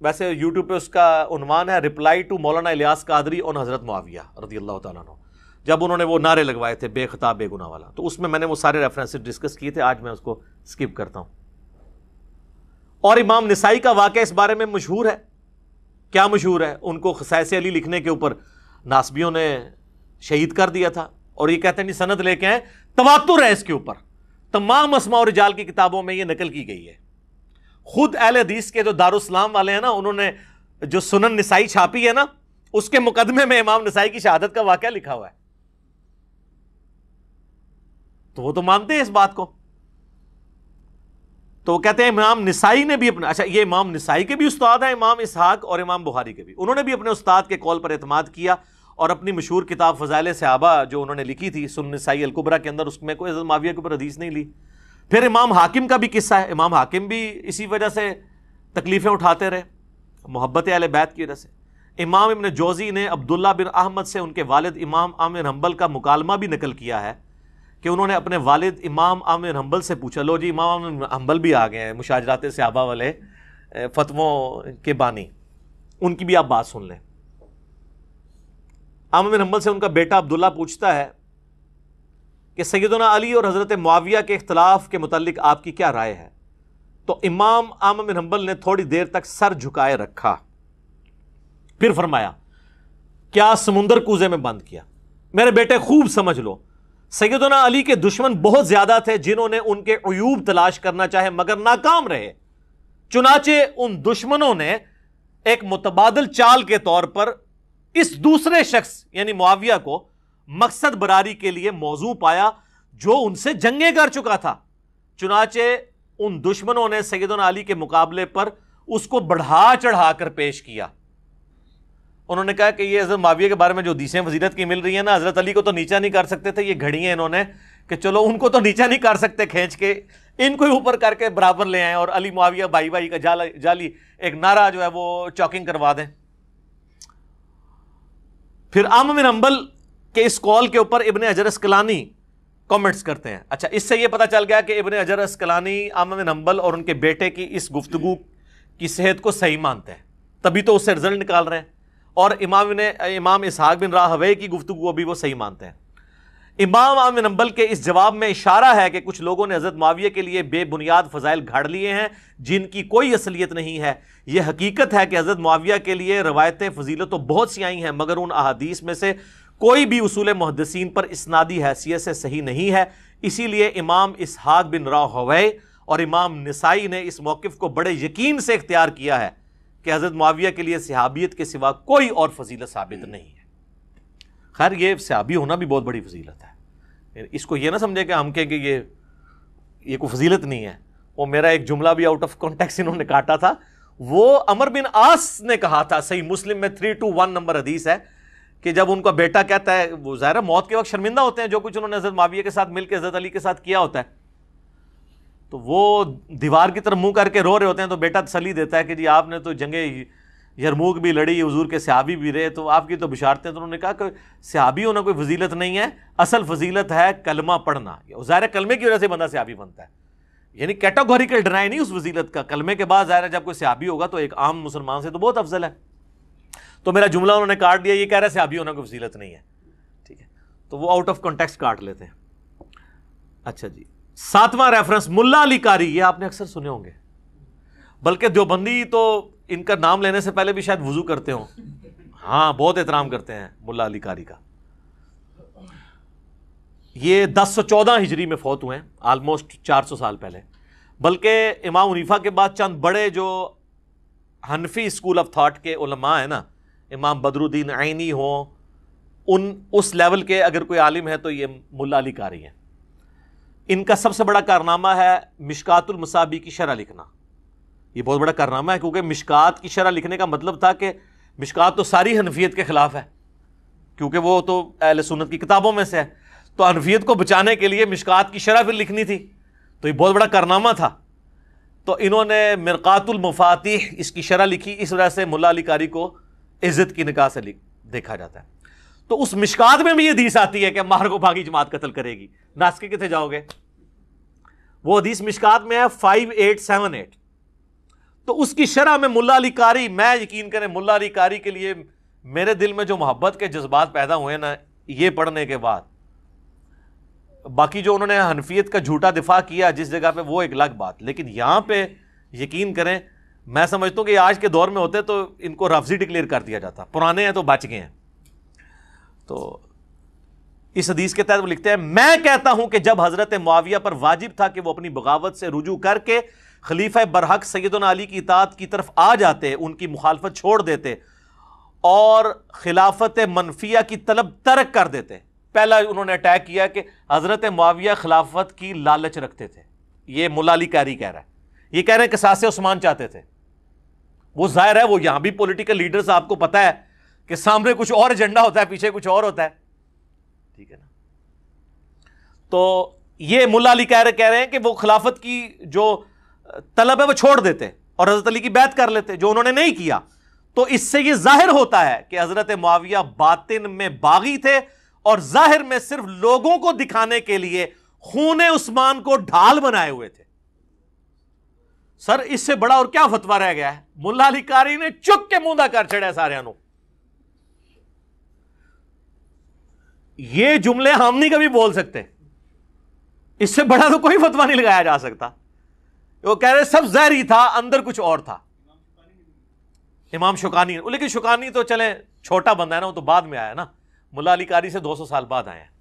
ویسے یوٹیوب پہ اس کا عنوان ہے رپلائی ٹو مولانا الیاس قادری آن حضرت معاویہ رضی اللہ تعالیٰ عنہ، جب انہوں نے وہ نعرے لگوائے تھے بے خطا بے گناہ والا. تو اس میں نے وہ سارے ریفرنسز ڈسکس کیے تھے، آج میں اس کو سکپ کرتا ہوں. اور امام نسائی کا واقعہ اس بارے میں مشہور ہے. کیا مشہور ہے؟ ان کو خصائص علی لکھنے کے اوپر ناسبیوں نے شہید کر دیا تھا، اور یہ کہتے ہیں نہیں سند لے کے آئے، تواتر ہے اس کے اوپر، تمام اسماء و رجال کی کتابوں میں یہ نقل کی گئی ہے. خود اہل حدیث کے جو دارالاسلام والے ہیں نا، انہوں نے جو سنن نسائی چھاپی ہے نا، اس کے مقدمے میں امام نسائی کی شہادت کا واقعہ لکھا ہوا ہے. تو وہ تو مانتے ہیں اس بات کو. تو وہ کہتے ہیں امام نسائی نے بھی اپنا، اچھا یہ امام نسائی کے بھی استاد ہیں، امام اسحاق اور امام بخاری کے بھی، انہوں نے بھی اپنے استاد کے قول پر اعتماد کیا اور اپنی مشہور کتاب فضائل صحابہ جو انہوں نے لکھی تھی سنن نسائی الکبریٰ کے اندر، اس میں کوئی حضرت معاویہ کے اوپر حدیث نہیں لی. پھر امام حاکم کا بھی قصہ ہے. امام حاکم بھی اسی وجہ سے تکلیفیں اٹھاتے رہے، محبت اہل بیت کی وجہ سے. امام ابن جوزی نے عبداللہ بن احمد سے ان کے والد امام احمد بن حنبل کا مکالمہ بھی نقل کیا ہے کہ انہوں نے اپنے والد امام احمد بن حنبل سے پوچھا، لو جی امام احمد بن حنبل بھی آ گئے ہیں، مشاجرات صحابہ والے فتووں کے بانی، ان کی بھی آپ بات سن لیں. احمد بن حنبل سے ان کا بیٹا عبداللہ پوچھتا ہے کہ سیدنا علی اور حضرت معاویہ کے اختلاف کے متعلق آپ کی کیا رائے ہے؟ تو امام احمد بن حنبل نے تھوڑی دیر تک سر جھکائے رکھا، پھر فرمایا کیا سمندر کوزے میں بند کیا؟ میرے بیٹے خوب سمجھ لو، سیدنا علی کے دشمن بہت زیادہ تھے جنہوں نے ان کے عیوب تلاش کرنا چاہے مگر ناکام رہے. چنانچہ ان دشمنوں نے ایک متبادل چال کے طور پر اس دوسرے شخص یعنی معاویہ کو مقصد براری کے لیے موضوع پایا جو ان سے جنگیں کر چکا تھا. چنانچہ ان دشمنوں نے سیدنا علی کے مقابلے پر اس کو بڑھا چڑھا کر پیش کیا. انہوں نے کہا کہ یہ حضرت معاویہ کے بارے میں جو حدیثیں فضیلت کی مل رہی ہیں نا، حضرت علی کو تو نیچا نہیں کر سکتے تھے، یہ گھڑی ہیں انہوں نے کہ چلو ان کو تو نیچا نہیں کر سکتے کھینچ کے، ان کو ہی اوپر کر کے برابر لے آئیں اور علی معاویہ بھائی بھائی کا جالی ایک نعرہ جو ہے وہ چاکنگ کروا دیں. پھر احمد بن حنبل کے اس قول کے اوپر ابن حجر اسقلانی کامنٹس کرتے ہیں. اچھا اس سے یہ پتہ چل گیا کہ ابن حجر اسقلانی احمد بن حنبل اور ان کے بیٹے کی اس گفتگو کی صحت کو صحیح مانتے ہیں، تبھی تو اس سے رزلٹ نکال رہے ہیں. اور امام اسحاق بن راہویہ کی گفتگو بھی وہ صحیح مانتے ہیں. امام احمد بن حنبل کے اس جواب میں اشارہ ہے کہ کچھ لوگوں نے حضرت معاویہ کے لیے بے بنیاد فضائل گھڑ لیے ہیں جن کی کوئی اصلیت نہیں ہے. یہ حقیقت ہے کہ حضرت معاویہ کے لیے روایتیں فضیلت تو بہت سی آئی ہیں مگر ان احادیث میں سے کوئی بھی اصول محدثین پر اسنادی حیثیت سے صحیح نہیں ہے. اسی لیے امام اسحاق بن راہویہ اور امام نسائی نے اس موقف کو بڑے یقین سے اختیار کیا ہے کہ حضرت معاویہ کے لیے صحابیت کے سوا کوئی اور فضیلت ثابت نہیں ہے. خیر یہ صحابی ہونا بھی بہت بڑی فضیلت ہے، اس کو یہ نہ سمجھے کہ ہم کہیں کہ یہ کوئی فضیلت نہیں ہے. وہ میرا ایک جملہ بھی آؤٹ آف کانٹیکسٹ انہوں نے کاٹا تھا، وہ عمر بن عاص نے کہا تھا، صحیح مسلم میں 321 نمبر حدیث ہے کہ جب ان کا بیٹا کہتا ہے، وہ ظاہر موت کے وقت شرمندہ ہوتے ہیں جو کچھ انہوں نے حضرت معاویہ کے ساتھ مل کے حضرت علی کے ساتھ کیا ہوتا ہے، تو وہ دیوار کی طرف منہ کر کے رو رہے ہوتے ہیں، تو بیٹا تسلی دیتا ہے کہ جی آپ نے تو جنگ یرموک بھی لڑی، حضور کے صحابی بھی رہے، تو آپ کی تو بشارتیں. تو انہوں نے کہا کہ صحابی ہونا کوئی فضیلت نہیں ہے، اصل فضیلت ہے کلمہ پڑھنا. ظاہر کلمے کی وجہ سے بندہ صحابی بنتا ہے، یعنی کیٹاگوریکل ڈینائی نہیں اس فضیلت کا. کلمے کے بعد ظاہر جب کوئی صحابی ہوگا تو ایک عام مسلمان سے تو بہت افضل ہے. تو میرا جملہ انہوں نے کاٹ دیا، یہ کہہ رہے صحابی ہونا کوئی فضیلت نہیں ہے، ٹھیک ہے، تو وہ آؤٹ آف کانٹیکسٹ کاٹ لیتے ہیں۔ اچھا جی، 7واں ریفرنس ملا علی قاری، یہ آپ نے اکثر سنے ہوں گے، بلکہ دیوبندی تو ان کا نام لینے سے پہلے بھی شاید وضو کرتے ہوں، ہاں بہت احترام کرتے ہیں ملا علی قاری کا۔ یہ 1014 ہجری میں فوت ہوئے ہیں، آلموسٹ 400 سال پہلے، بلکہ امام حنیفہ کے بعد چند بڑے جو حنفی اسکول آف تھاٹ کے علماء ہیں نا، امام بدر الدین عینی ہوں، اس لیول کے اگر کوئی عالم ہے تو یہ ملا علی قاری ہیں۔ ان کا سب سے بڑا کارنامہ ہے مشکات المصابیح کی شرح لکھنا، یہ بہت بڑا کارنامہ ہے، کیونکہ مشکات کی شرح لکھنے کا مطلب تھا کہ مشکات تو ساری حنفیت کے خلاف ہے، کیونکہ وہ تو اہل سنت کی کتابوں میں سے ہے، تو حنفیت کو بچانے کے لیے مشکات کی شرح پھر لکھنی تھی، تو یہ بہت بڑا کارنامہ تھا۔ تو انہوں نے مرقات المفاتیح اس کی شرح لکھی، اس وجہ سے ملا علی قاری کو عزت کی نگاہ سے دیکھا جاتا ہے۔ تو اس مشکات میں بھی یہ حدیث آتی ہے کہ مار کو باغی جماعت قتل کرے گی، ناسک کتنے جاؤ گے، وہ حدیث مشکات میں ہے 5878۔ تو اس کی شرح میں ملا علی قاری، میں یقین کریں ملا علی قاری کے لیے میرے دل میں جو محبت کے جذبات پیدا ہوئے نا یہ پڑھنے کے بعد، باقی جو انہوں نے حنفیت کا جھوٹا دفاع کیا جس جگہ پہ وہ ایک الگ بات، لیکن یہاں پہ یقین کریں میں سمجھتا ہوں کہ آج کے دور میں ہوتے تو ان کو رافضی ڈکلیئر کر دیا جاتا، پرانے ہیں تو بچ گئے ہیں۔ تو اس حدیث کے تحت وہ لکھتے ہیں، میں کہتا ہوں کہ جب حضرت معاویہ پر واجب تھا کہ وہ اپنی بغاوت سے رجوع کر کے خلیفہ برحق سیدنا علی کی اطاعت کی طرف آ جاتے، ان کی مخالفت چھوڑ دیتے اور خلافت منفیہ کی طلب ترک کر دیتے۔ پہلا انہوں نے اٹیک کیا کہ حضرت معاویہ خلافت کی لالچ رکھتے تھے، یہ ملا علی قاری کہہ رہا ہے، یہ کہہ رہے ہیں قصاص عثمان چاہتے تھے۔ وہ ظاہر ہے وہ یہاں بھی پولیٹیکل لیڈرز آپ کو پتہ ہے کہ سامنے کچھ اور ایجنڈا ہوتا ہے، پیچھے کچھ اور ہوتا ہے، ٹھیک ہے نا۔ تو یہ ملا علی کہہ رہے ہیں کہ وہ خلافت کی جو طلب ہے وہ چھوڑ دیتے اور حضرت علی کی بیعت کر لیتے، جو انہوں نے نہیں کیا۔ تو اس سے یہ ظاہر ہوتا ہے کہ حضرت معاویہ باطن میں باغی تھے اور ظاہر میں صرف لوگوں کو دکھانے کے لیے خون عثمان کو ڈھال بنائے ہوئے تھے۔ سر اس سے بڑا اور کیا فتویٰ رہ گیا ہے؟ ملا علی قاری نے چک کے موندا کر چھڑا سارے نو، یہ جملے ہم نہیں کبھی بول سکتے، اس سے بڑا تو کوئی فتویٰ نہیں لگایا جا سکتا۔ وہ کہہ رہے سب ظاہری تھا، اندر کچھ اور تھا۔ امام شوکانی، لیکن شوکانی تو چلیں چھوٹا بندہ ہے نا، وہ تو بعد میں آیا نا، ملا علی قاری سے 200 سال بعد آئے ہیں۔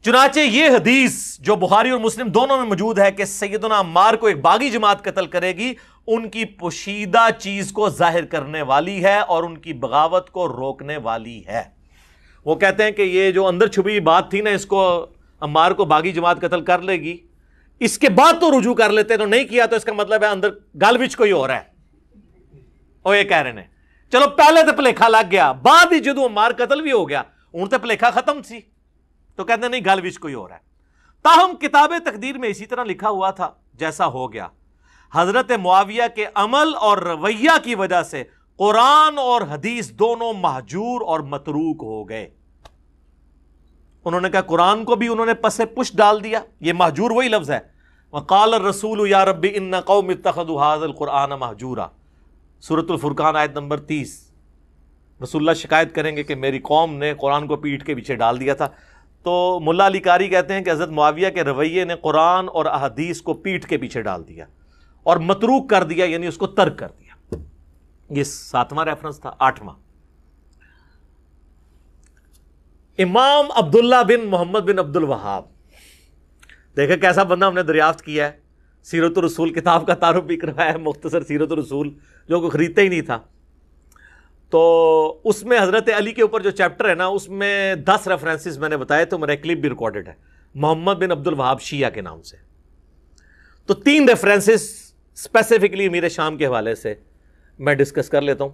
چنانچہ یہ حدیث جو بخاری اور مسلم دونوں میں موجود ہے کہ سیدنا عمار کو ایک باغی جماعت قتل کرے گی، ان کی پوشیدہ چیز کو ظاہر کرنے والی ہے اور ان کی بغاوت کو روکنے والی ہے۔ وہ کہتے ہیں کہ یہ جو اندر چھپی بات تھی نا، اس کو عمار کو باغی جماعت قتل کر لے گی، اس کے بعد تو رجوع کر لیتے، تو نہیں کیا تو اس کا مطلب ہے اندر گل وچ کوئی ہو رہا ہے، وہ یہ کہہ رہے ہیں۔ چلو پہلے تو پلیکھا لگ گیا، بعد ہی جدو عمار قتل بھی ہو گیا ان تے پلیکھا ختم سی، تو کہتے ہیں نہیں گل وچ کوئی ہو رہا ہے۔ تاہم کتاب تقدیر میں اسی طرح لکھا ہوا تھا جیسا ہو گیا۔ حضرت معاویہ کے عمل اور رویہ کی وجہ سے قرآن اور حدیث دونوں مہجور اور متروک ہو گئے۔ انہوں نے کہا قرآن کو بھی انہوں نے پس پش ڈال دیا، یہ مہجور وہی لفظ ہے، وقال الرسول یا رب ان قوم اتخذوا هذا القرآن مہجورا، سورۃ الفرقان آیت نمبر 30۔ رسول اللہ شکایت کریں گے کہ میری قوم نے قرآن کو پیٹھ کے پیچھے ڈال دیا تھا۔ تو ملا علی قاری کہتے ہیں کہ حضرت معاویہ کے رویے نے قرآن اور احادیث کو پیٹھ کے پیچھے ڈال دیا اور متروک کر دیا، یعنی اس کو ترک کر دیا۔ یہ 7واں ریفرنس تھا۔ 8واں، امام عبداللہ بن محمد بن عبد الوہاب، دیکھیں کیسا بندہ ہم نے دریافت کیا ہے۔ سیرت الرسول کتاب کا تعارف بھی کروایا ہے، مختصر سیرت الرسول جو کوئی خریدتا ہی نہیں تھا، تو اس میں حضرت علی کے اوپر جو چیپٹر ہے نا اس میں 10 ریفرنسز میں نے بتائے تو میرا کلپ بھی ریکارڈڈ ہے، محمد بن عبد الوہاب شیعہ کے نام سے۔ تو 3 ریفرنسز اسپیسیفکلی امیر شام کے حوالے سے میں ڈسکس کر لیتا ہوں۔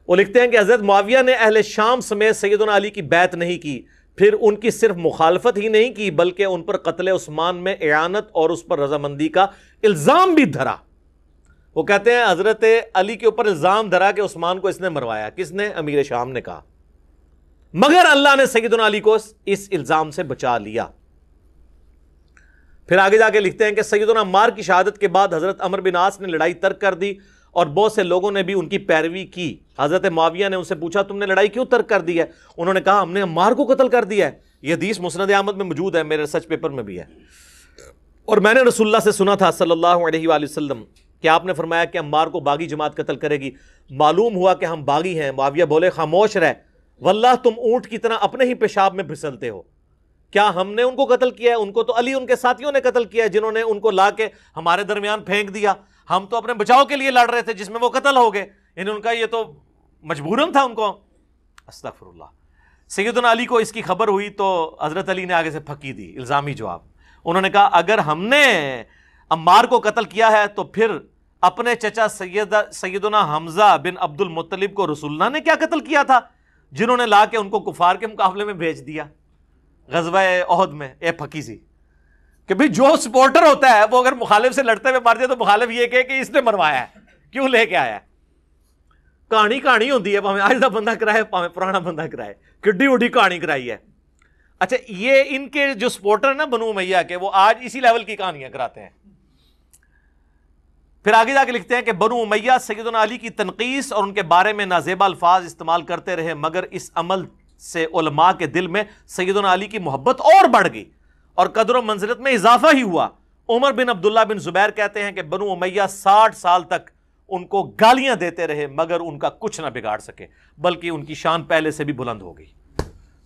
وہ لکھتے ہیں کہ حضرت معاویہ نے اہل شام سمیت سیدنا علی کی بیعت نہیں کی، پھر ان کی صرف مخالفت ہی نہیں کی بلکہ ان پر قتل عثمان میں اعانت اور اس پر رضامندی کا الزام بھی دھرا۔ وہ کہتے ہیں حضرت علی کے اوپر الزام دھرا کہ عثمان کو اس نے مروایا، کس نے؟ امیر شام نے کہا، مگر اللہ نے سیدنا علی کو اس الزام سے بچا لیا۔ پھر آگے جا کے لکھتے ہیں کہ سیدنا عمار کی شہادت کے بعد حضرت عمر بن عاص نے لڑائی ترک کر دی اور بہت سے لوگوں نے بھی ان کی پیروی کی. حضرت معاویہ نے ان سے پوچھا تم نے لڑائی کیوں ترک کر دی ہے؟ انہوں نے کہا ہم نے عمار کو قتل کر دیا ہے. یہ حدیث مسند احمد میں موجود ہے, میرے ریسرچ پیپر میں بھی ہے. اور میں نے رسول اللہ سے سنا تھا صلی اللہ علیہ وآلہ وسلم کہ آپ نے فرمایا کہ عمار کو باغی جماعت قتل کرے گی. معلوم ہوا کہ ہم باغی ہیں. معاویہ بولے خاموش رہ, واللہ تم اونٹ کی طرح اپنے ہی پیشاب میں پھسلتے ہو. کیا ہم نے ان کو قتل کیا ہے؟ ان کو تو علی ان کے ساتھیوں نے قتل کیا ہے, جنہوں نے ان کو لا کے ہمارے درمیان پھینک دیا. ہم تو اپنے بچاؤ کے لیے لڑ رہے تھے جس میں وہ قتل ہو گئے. یعنی ان کا یہ تو مجبوراً تھا ان کو. استغفر اللہ. سیدنا علی کو اس کی خبر ہوئی تو حضرت علی نے آگے سے پھکی دی الزامی جواب. انہوں نے کہا اگر ہم نے عمار کو قتل کیا ہے تو پھر اپنے چچا سیدنا حمزہ بن عبد المطلب کو رسول اللہ نے کیا قتل کیا تھا, جنہوں نے لا کے ان کو کفار کے مقابلے میں بھیج دیا غزوہ احد میں. اے پھکی سی کہ بھئی جو سپورٹر ہوتا ہے وہ اگر مخالف سے لڑتے ہوئے مار دے تو مخالف یہ کہے کہ اس نے مروایا ہے, کیوں لے کے آیا ہے. کہانی ہوتی ہے, پاویں آج دا بندہ کرائے پاویں پرانا بندہ کرائے, کڈی اڈی کہانی کرائی ہے. اچھا یہ ان کے جو سپورٹر نا بنو امیہ کے, وہ آج اسی لیول کی کہانیاں کراتے ہیں. پھر آگے جا کے لکھتے ہیں کہ بنو امیہ سیدنا علی کی تنقیص اور ان کے بارے میں نازیبا الفاظ استعمال کرتے رہے, مگر اس عمل سے علماء کے دل میں سیدنا علی کی محبت اور بڑھ گئی اور قدر و منزلت میں اضافہ ہی ہوا. عمر بن عبداللہ بن زبیر کہتے ہیں کہ بنو امیہ 60 سال تک ان کو گالیاں دیتے رہے مگر ان کا کچھ نہ بگاڑ سکے, بلکہ ان کی شان پہلے سے بھی بلند ہو گئی.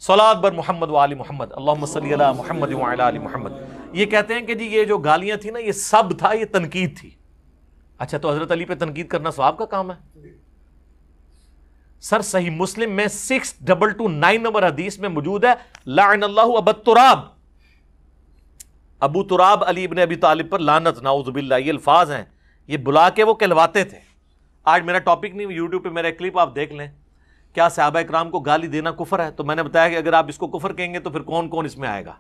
صلاۃ بر محمد و آل محمد, اللہم صلی علی محمد و علی آل محمد. یہ کہتے ہیں کہ جی یہ جو گالیاں تھیں نا یہ سب تھا, یہ تنقید تھی. اچھا تو حضرت علی پہ تنقید کرنا ثواب کا کام ہے؟ سر صحیح مسلم میں 6229 نمبر حدیث میں موجود ہے لعن اللہ ابا تراب, ابو تراب علی ابن ابی طالب پر لعنت, نعوذ باللہ. یہ الفاظ ہیں, یہ بلا کے وہ کہلواتے تھے. آج میرا ٹاپک نہیں, یوٹیوب پہ میرا کلپ آپ دیکھ لیں, کیا صحابہ اکرام کو گالی دینا کفر ہے؟ تو میں نے بتایا کہ اگر آپ اس کو کفر کہیں گے تو پھر کون کون اس میں آئے گا.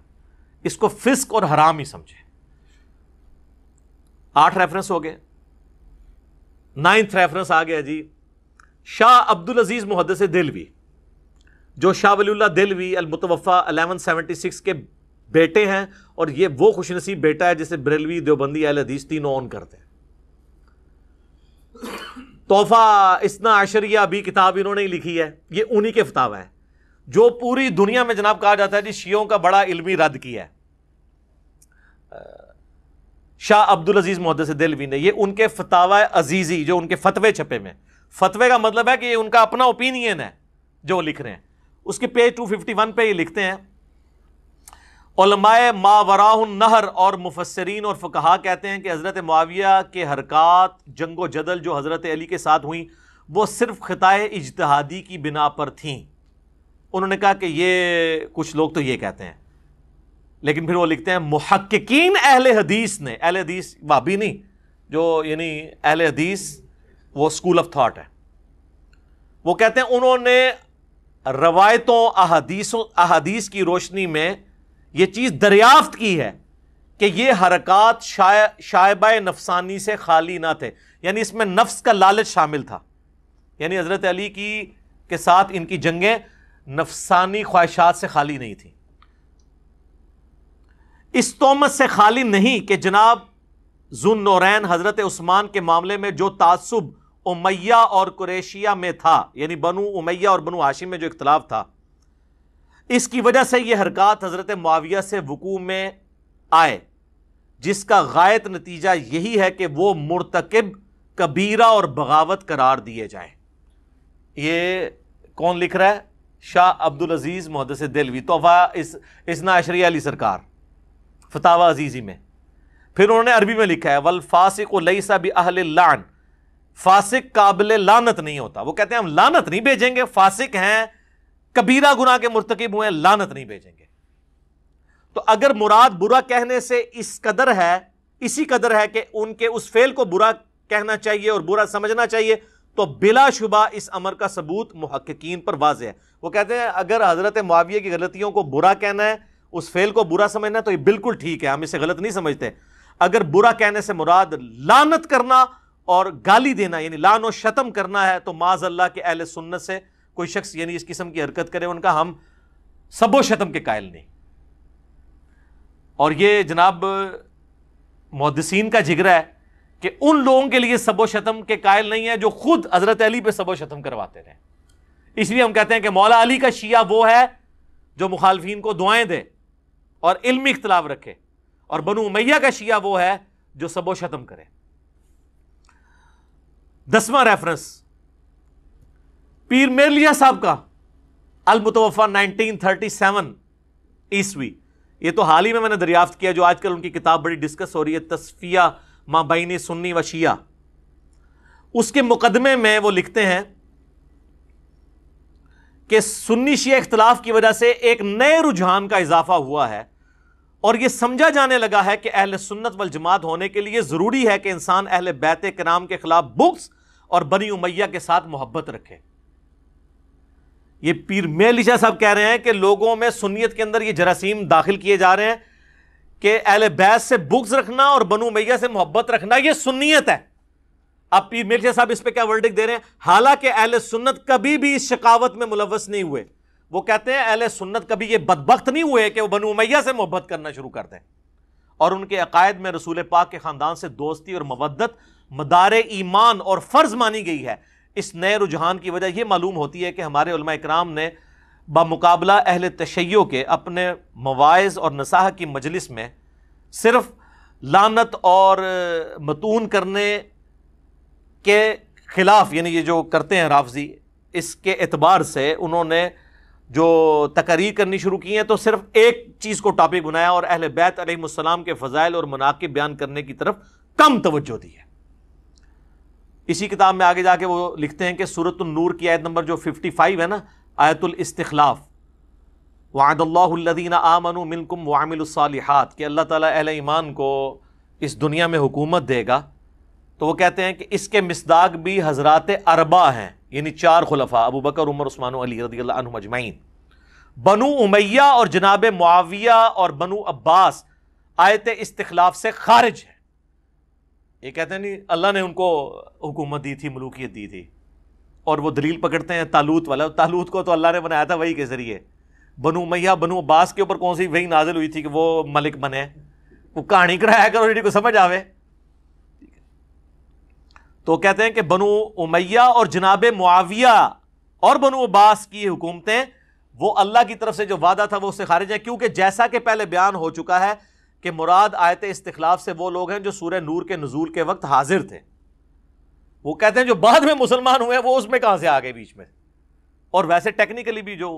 اس کو فسق اور حرام ہی سمجھے. 8 ریفرنس ہو گئے. 9th ریفرنس آ گیا جی, شاہ عبدالعزیز محدث دہلوی, جو شاہ ولی اللہ دہلوی المتوفا 1176 کے بیٹے ہیں, اور یہ وہ خوش نصیب بیٹا ہے جسے بریلوی, دیوبندی, اہل حدیث تینوں اون کرتے ہیں. تحفہ اثنا عشریہ بھی کتاب انہوں نے ہی لکھی ہے, یہ انہی کے فتاوی ہیں جو پوری دنیا میں جناب کہا جاتا ہے جی شیعوں کا بڑا علمی رد کیا ہے. شاہ عبدالعزیز محدث دہلوی نے, یہ ان کے فتاوی عزیزی جو ان کے فتوے چھپے میں, فتوے کا مطلب ہے کہ یہ ان کا اپنا اوپینین ہے جو وہ لکھ رہے ہیں. اس کے پیج 251 پہ یہ لکھتے ہیں علماء ما وراء النہر اور مفسرین اور فقہا کہتے ہیں کہ حضرت معاویہ کے حرکات جنگ و جدل جو حضرت علی کے ساتھ ہوئیں وہ صرف خطائے اجتہادی کی بنا پر تھیں. انہوں نے کہا کہ یہ کچھ لوگ تو یہ کہتے ہیں, لیکن پھر وہ لکھتے ہیں محققین اہل حدیث نے, اہل حدیث وہابی نہیں, جو یعنی اہل حدیث وہ اسکول آف تھاٹ ہے, وہ کہتے ہیں انہوں نے روایتوں احادیث کی روشنی میں یہ چیز دریافت کی ہے کہ یہ حرکات شائبہ نفسانی سے خالی نہ تھے, یعنی اس میں نفس کا لالچ شامل تھا. یعنی حضرت علی کے ساتھ ان کی جنگیں نفسانی خواہشات سے خالی نہیں تھیں. اس تہمت سے خالی نہیں کہ جناب ذو نورین حضرت عثمان کے معاملے میں جو تعصب امیہ اور قریشیہ میں تھا, یعنی بنو امیہ اور بنو ہاشم میں جو اختلاف تھا, اس کی وجہ سے یہ حرکات حضرت معاویہ سے وقوع میں آئے, جس کا غائط نتیجہ یہی ہے کہ وہ مرتکب کبیرہ اور بغاوت قرار دیے جائیں. یہ کون لکھ رہا ہے؟ شاہ عبدالعزیز محدث دہلوی, تحفہ اثنا عشریہ علی سرکار, فتاوی عزیزی میں. پھر انہوں نے عربی میں لکھا ہے والفاسق لیس باہل اللعن, فاسق قابل لعنت نہیں ہوتا. وہ کہتے ہیں ہم لعنت نہیں بھیجیں گے, فاسق ہیں, کبیرہ گناہ کے مرتکب ہوئے ہیں, لعنت نہیں بھیجیں گے. تو اگر مراد برا کہنے سے اسی قدر ہے کہ ان کے اس فعل کو برا کہنا چاہیے اور برا سمجھنا چاہیے, تو بلا شبہ اس امر کا ثبوت محققین پر واضح ہے. وہ کہتے ہیں اگر حضرت معاویہ کی غلطیوں کو برا کہنا ہے, اس فعل کو برا سمجھنا ہے, تو یہ بالکل ٹھیک ہے, ہم اسے غلط نہیں سمجھتے. اگر برا کہنے سے مراد لعنت کرنا اور گالی دینا یعنی لعن و شتم کرنا ہے, تو معاذ اللہ کے اہل سنت سے کوئی شخص یعنی اس قسم کی حرکت کرے, ان کا ہم سب و شتم کے قائل نہیں. اور یہ جناب محدثین کا جگرہ ہے کہ ان لوگوں کے لیے سب و شتم کے قائل نہیں ہے جو خود حضرت علی پہ سب و شتم کرواتے رہے. اس لیے ہم کہتے ہیں کہ مولا علی کا شیعہ وہ ہے جو مخالفین کو دعائیں دے اور علمی اختلاف رکھے، اور بنو امیہ کا شیعہ وہ ہے جو سب و شتم کرے. 10واں ریفرنس پیر میرلیہ صاحب کا المتوفا 1937 عیسوی. یہ تو حال ہی میں نے دریافت کیا، جو آج کل ان کی کتاب بڑی ڈسکس ہو رہی ہے، تصفیہ ما بین سنی و شیعہ. اس کے مقدمے میں وہ لکھتے ہیں کہ سنی شیعہ اختلاف کی وجہ سے ایک نئے رجحان کا اضافہ ہوا ہے، اور یہ سمجھا جانے لگا ہے کہ اہل سنت والجماعت ہونے کے لیے ضروری ہے کہ انسان اہل بیت کرام کے خلاف بغض اور بنی امیہ کے ساتھ محبت رکھے. یہ پیر میرلی شاہ صاحب کہہ رہے ہیں کہ لوگوں میں سنیت کے اندر یہ جراثیم داخل کیے جا رہے ہیں کہ اہل بیت سے بغض رکھنا اور بنو امیہ سے محبت رکھنا یہ سنیت ہے. اب پیر میرلی شاہ صاحب اس پہ کیا ورڈکٹ دے رہے ہیں؟ حالانکہ اہل سنت کبھی بھی اس شقاوت میں ملوث نہیں ہوئے. وہ کہتے ہیں اہل سنت کبھی یہ بدبخت نہیں ہوئے کہ وہ بنو امیہ سے محبت کرنا شروع کر دیں، اور ان کے عقائد میں رسول پاک کے خاندان سے دوستی اور مودت مدار ایمان اور فرض مانی گئی ہے. اس نئے رجحان کی وجہ یہ معلوم ہوتی ہے کہ ہمارے علماء اکرام نے بمقابلہ اہل تشیع کے اپنے مواعظ اور نصاح کی مجلس میں صرف لعنت اور متون کرنے کے خلاف، یعنی یہ جو کرتے ہیں رافضی، اس کے اعتبار سے انہوں نے جو تقاریر کرنی شروع کی ہیں تو صرف ایک چیز کو ٹاپک بنایا اور اہل بیت علیہ السلام کے فضائل اور مناقب بیان کرنے کی طرف کم توجہ دی ہے. اسی کتاب میں آگے جا کے وہ لکھتے ہیں کہ سورۃ النور کی آیت نمبر جو 55 ہے نا، آیت الاستخلاف، وعد اللہ الذین آمنوا منکم وعملوا الصالحات، کہ اللہ تعالیٰ اہل ایمان کو اس دنیا میں حکومت دے گا. تو وہ کہتے ہیں کہ اس کے مصداق بھی حضرات اربع ہیں، یعنی 4 خلفاء ابو بکر، عمر، عثمان و علی رضی اللہ عنہم اجمعین. بنو امیہ اور جناب معاویہ اور بنو عباس آیت استخلاف سے خارج ہے. یہ کہتے ہیں نہیں اللہ نے ان کو حکومت دی تھی، ملوکیت دی تھی، اور وہ دلیل پکڑتے ہیں طالوت والا. طالوت کو تو اللہ نے بنایا تھا وحی کے ذریعے. بنو امیہ بنو عباس کے اوپر کون سی وحی نازل ہوئی تھی کہ وہ ملک بنے؟ وہ کہانی کرایا کرو جی کو سمجھ آوے. تو کہتے ہیں کہ بنو امیہ اور جناب معاویہ اور بنو عباس کی حکومتیں وہ اللہ کی طرف سے جو وعدہ تھا وہ اس سے خارج ہیں، کیونکہ جیسا کہ پہلے بیان ہو چکا ہے کہ مراد آیت استخلاف سے وہ لوگ ہیں جو سورہ نور کے نزول کے وقت حاضر تھے. وہ کہتے ہیں جو بعد میں مسلمان ہوئے وہ اس میں کہاں سے آ گئے بیچ میں، اور ویسے ٹیکنیکلی بھی جو